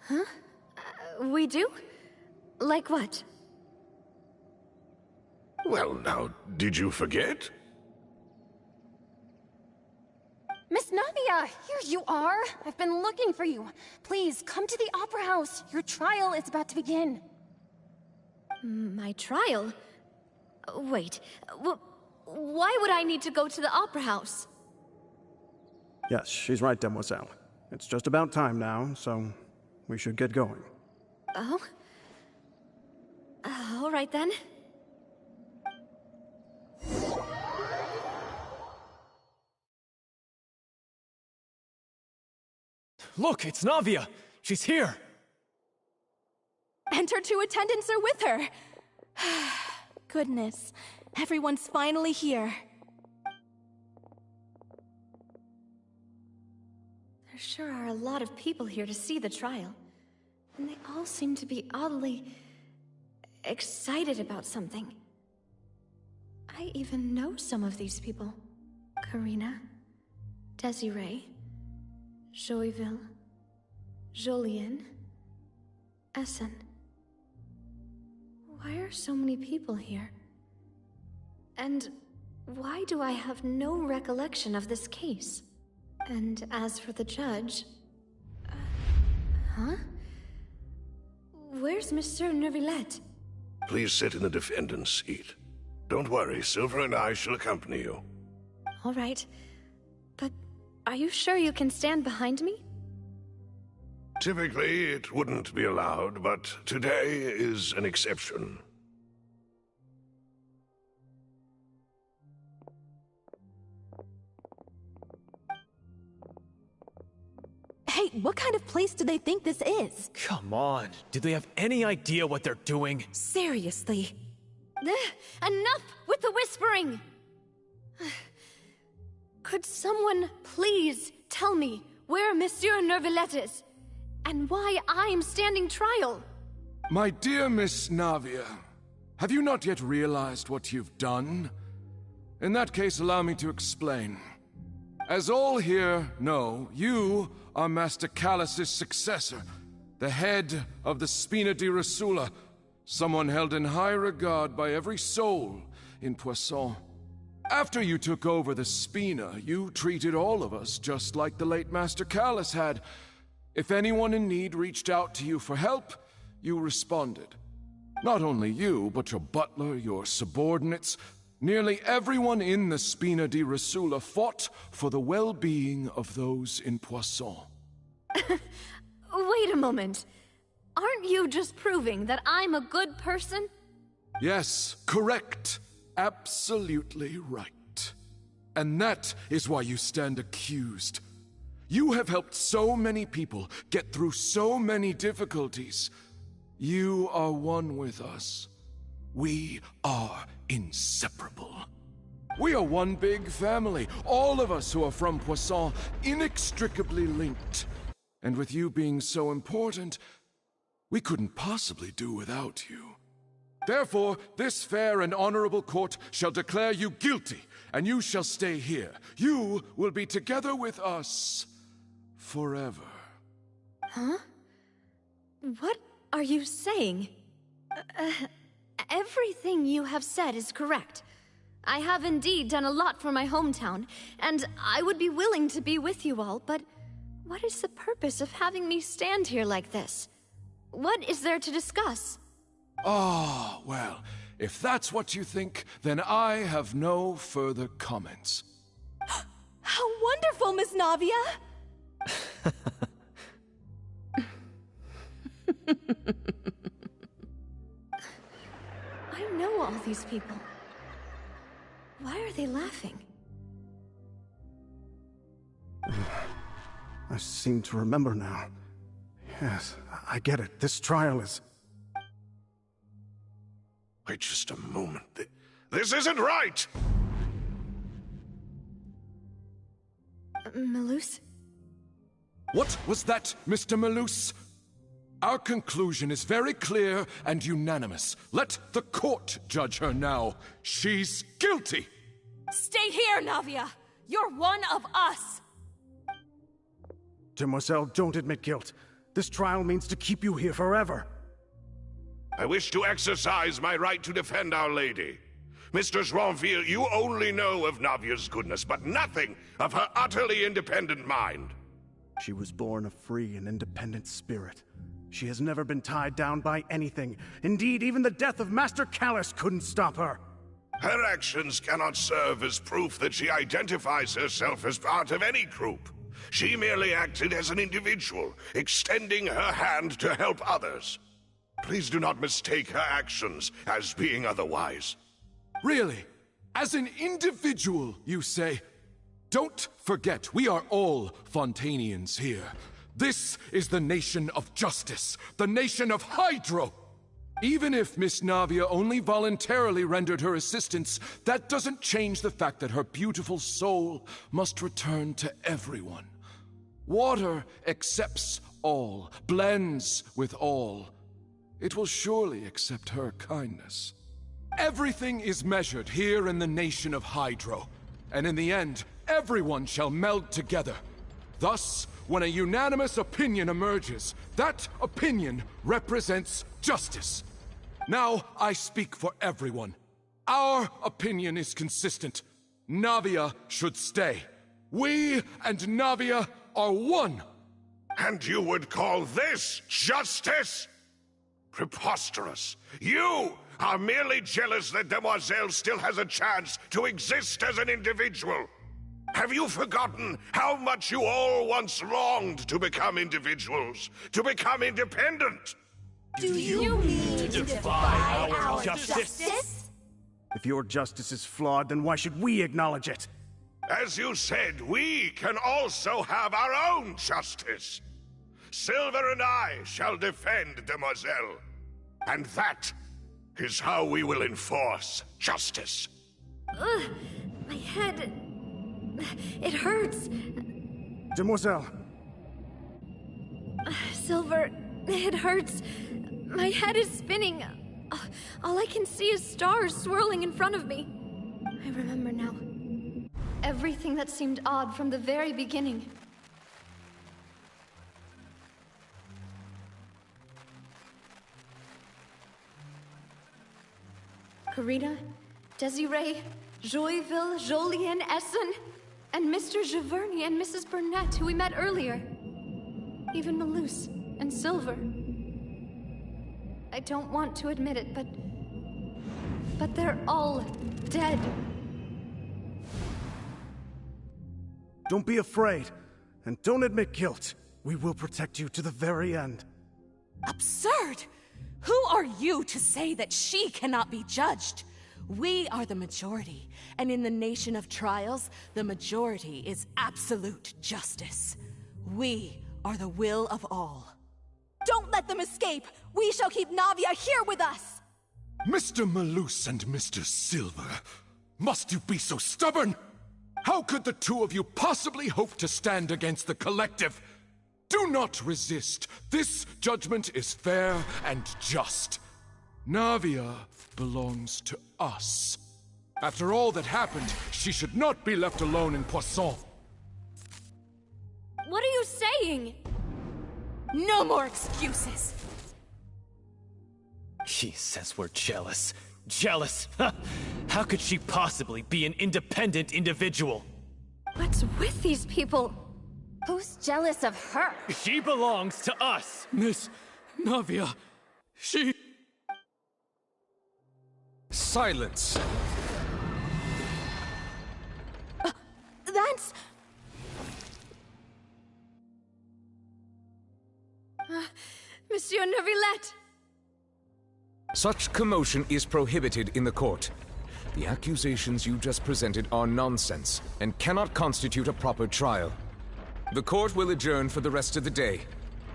Huh? We do? Like what? Well, now, did you forget? Miss Navia, here you are. I've been looking for you. Please, come to the Opera House. Your trial is about to begin. My trial? Wait, why would I need to go to the Opera House? Yes, she's right, demoiselle. It's just about time now, so we should get going. Oh? All right then. Look, it's Navia! She's here! And her two attendants are with her. Goodness, everyone's finally here. There sure are a lot of people here to see the trial. And they all seem to be oddly excited about something. I even know some of these people. Karina, Desiree, Joyville, Jolien, Essen. Why are so many people here? And why do I have no recollection of this case? And as for the judge... huh? Where's Monsieur Neuvillette? Please sit in the defendant's seat. Don't worry, Silver and I shall accompany you. All right. But are you sure you can stand behind me? Typically, it wouldn't be allowed, but today is an exception. Hey, what kind of place do they think this is? Come on, do they have any idea what they're doing? Seriously. Enough with the whispering! Could someone please tell me where Monsieur Neuvillette is? And why I'm standing trial? My dear Miss Navia, have you not yet realized what you've done? In that case, allow me to explain. As all here know, you are Master Callus's successor, the head of the Spina di Rosula, someone held in high regard by every soul in Poisson. After you took over the Spina, you treated all of us just like the late Master Callus had. If anyone in need reached out to you for help, you responded. Not only you, but your butler, your subordinates, nearly everyone in the Spina di Rosula fought for the well-being of those in Poisson. Wait a moment. Aren't you just proving that I'm a good person? Yes, correct. Absolutely right. And that is why you stand accused. You have helped so many people get through so many difficulties. You are one with us. We are inseparable. We are one big family, all of us who are from Poisson, inextricably linked. And with you being so important, we couldn't possibly do without you. Therefore, this fair and honorable court shall declare you guilty, and you shall stay here. You will be together with us forever. Huh? What are you saying? Everything you have said is correct. I have indeed done a lot for my hometown, and I would be willing to be with you all, but what is the purpose of having me stand here like this? What is there to discuss? Ah, well, if that's what you think, then I have no further comments. How wonderful, Miss Navia! I know all these people. Why are they laughing? I seem to remember now. Yes, I get it. This trial is... Wait just a moment. This isn't right! Malus? What was that, Mr. Malus? Our conclusion is very clear and unanimous. Let the court judge her now. She's guilty! Stay here, Navia! You're one of us! Demoiselle, don't admit guilt. This trial means to keep you here forever. I wish to exercise my right to defend Our Lady. Mistress Ronville, you only know of Navia's goodness, but nothing of her utterly independent mind. She was born a free and independent spirit. She has never been tied down by anything. Indeed, even the death of Master Callus couldn't stop her. Her actions cannot serve as proof that she identifies herself as part of any group. She merely acted as an individual, extending her hand to help others. Please do not mistake her actions as being otherwise. Really? As an individual, you say? Don't forget, we are all Fontanians here. This is the nation of justice, the nation of Hydro! Even if Miss Navia only voluntarily rendered her assistance, that doesn't change the fact that her beautiful soul must return to everyone. Water accepts all, blends with all. It will surely accept her kindness. Everything is measured here in the nation of Hydro, and in the end, everyone shall meld together. Thus, when a unanimous opinion emerges, that opinion represents justice. Now, I speak for everyone. Our opinion is consistent. Navia should stay. We and Navia are one. And you would call this justice? Preposterous. You are merely jealous that Demoiselle still has a chance to exist as an individual. Have you forgotten how much you all once longed to become individuals, to become independent? Do you mean to defy our justice? If your justice is flawed, then why should we acknowledge it? As you said, we can also have our own justice. Silver and I shall defend Demoiselle. And that is how we will enforce justice. Ugh, my head... it hurts. Demoiselle. Silver, it hurts. My head is spinning. All I can see is stars swirling in front of me. I remember now. everything that seemed odd from the very beginning. Karina, Desiree, Joyville, Jolien, Essen, and Mr. Giverny and Mrs. Burnett, who we met earlier. Even Malus and Silver. I don't want to admit it, but they're all dead. Don't be afraid, and don't admit guilt. We will protect you to the very end. Absurd! Who are you to say that she cannot be judged? We are the majority, and in the nation of trials, the majority is absolute justice. We are the will of all. Don't let them escape! We shall keep Navia here with us! Mr. Malus and Mr. Silver, must you be so stubborn? How could the two of you possibly hope to stand against the collective? Do not resist. This judgment is fair and just. Navia belongs to us. After all that happened, she should not be left alone in Poisson. What are you saying? No more excuses! She says we're jealous. Jealous? How could she possibly be an independent individual? What's with these people? Who's jealous of her? She belongs to us! Miss Navia, she... Silence! That's... Monsieur Neuvillette! Such commotion is prohibited in the court. The accusations you just presented are nonsense and cannot constitute a proper trial. The court will adjourn for the rest of the day.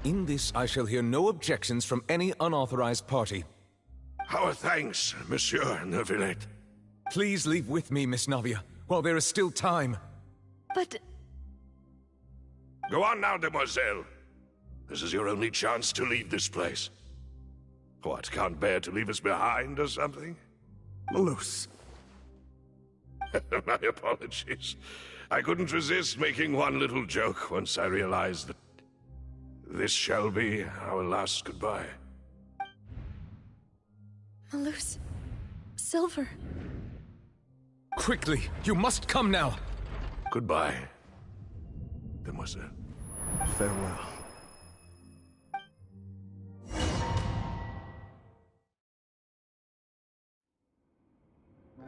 In this, I shall hear no objections from any unauthorized party. Our thanks, Monsieur Neuvillette. Please leave with me, Miss Navia, while there is still time. But... Go on now, demoiselle. This is your only chance to leave this place. What, can't bear to leave us behind or something? Malus. My apologies. I couldn't resist making one little joke once I realized that this shall be our last goodbye. Malus... Silver... Quickly! You must come now! Goodbye, demoiselle. Farewell.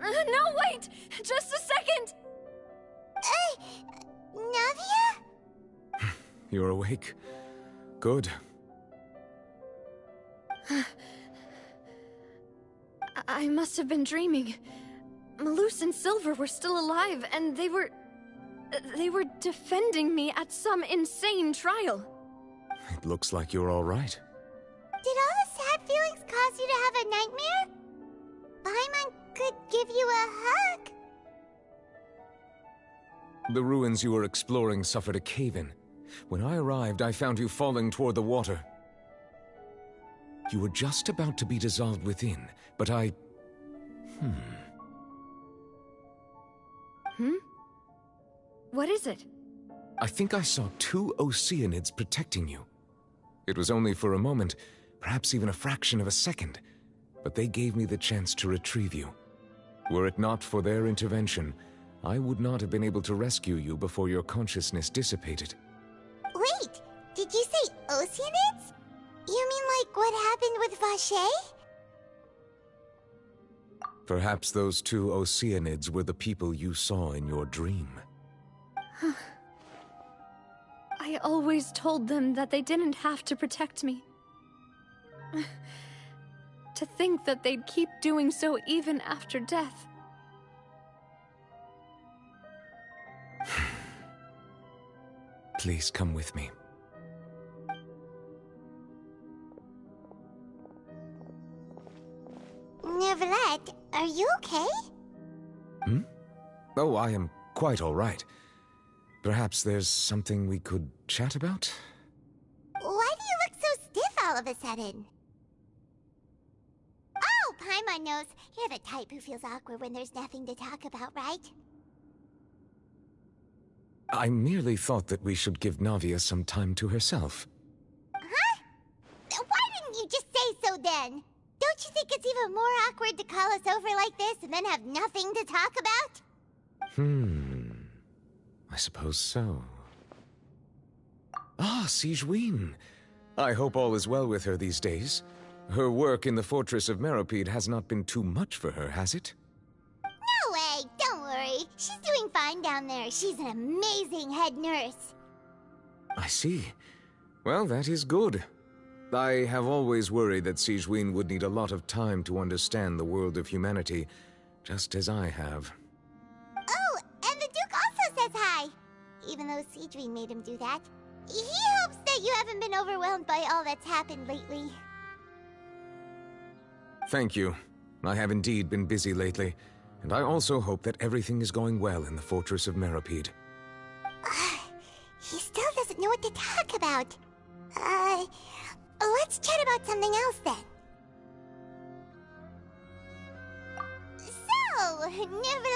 No, wait! Just a second! Navia? You're awake. Good. I must have been dreaming. Malus and Silver were still alive, and they were defending me at some insane trial. It looks like you're all right. Did all the sad feelings cause you to have a nightmare? Paimon could give you a hug. The ruins you were exploring suffered a cave-in. When I arrived, I found you falling toward the water. You were just about to be dissolved within, but I... What is it? I think I saw 2 Oceanids protecting you. It was only for a moment, perhaps even a fraction of a second, but they gave me the chance to retrieve you. Were it not for their intervention, I would not have been able to rescue you before your consciousness dissipated. Wait, did you say Oceanids? You mean like what happened with Vache? Perhaps those 2 Oceanids were the people you saw in your dream. I always told them that they didn't have to protect me. To think that they'd keep doing so even after death. Please come with me. Neuvillette, are you okay? Oh, I am quite all right. Perhaps there's something we could chat about? Why do you look so stiff all of a sudden? Oh, Paimon knows. You're the type who feels awkward when there's nothing to talk about, right? I merely thought that we should give Navia some time to herself. Huh? Why didn't you just say so then? Don't you think it's even more awkward to call us over like this and then have nothing to talk about? I suppose so. Ah, Sigewinne. I hope all is well with her these days. Her work in the Fortress of Meropide has not been too much for her, has it? No way! Don't worry. She's doing fine down there. She's an amazing head nurse. I see. Well, that is good. I have always worried that Sigewinne would need a lot of time to understand the world of humanity, just as I have. Oh, and the Duke also says hi! Even though Sigewinne made him do that. He hopes that you haven't been overwhelmed by all that's happened lately. Thank you. I have indeed been busy lately, and I also hope that everything is going well in the Fortress of Meropide. He still doesn't know what to talk about. Let's chat about something else then. So, Neverland.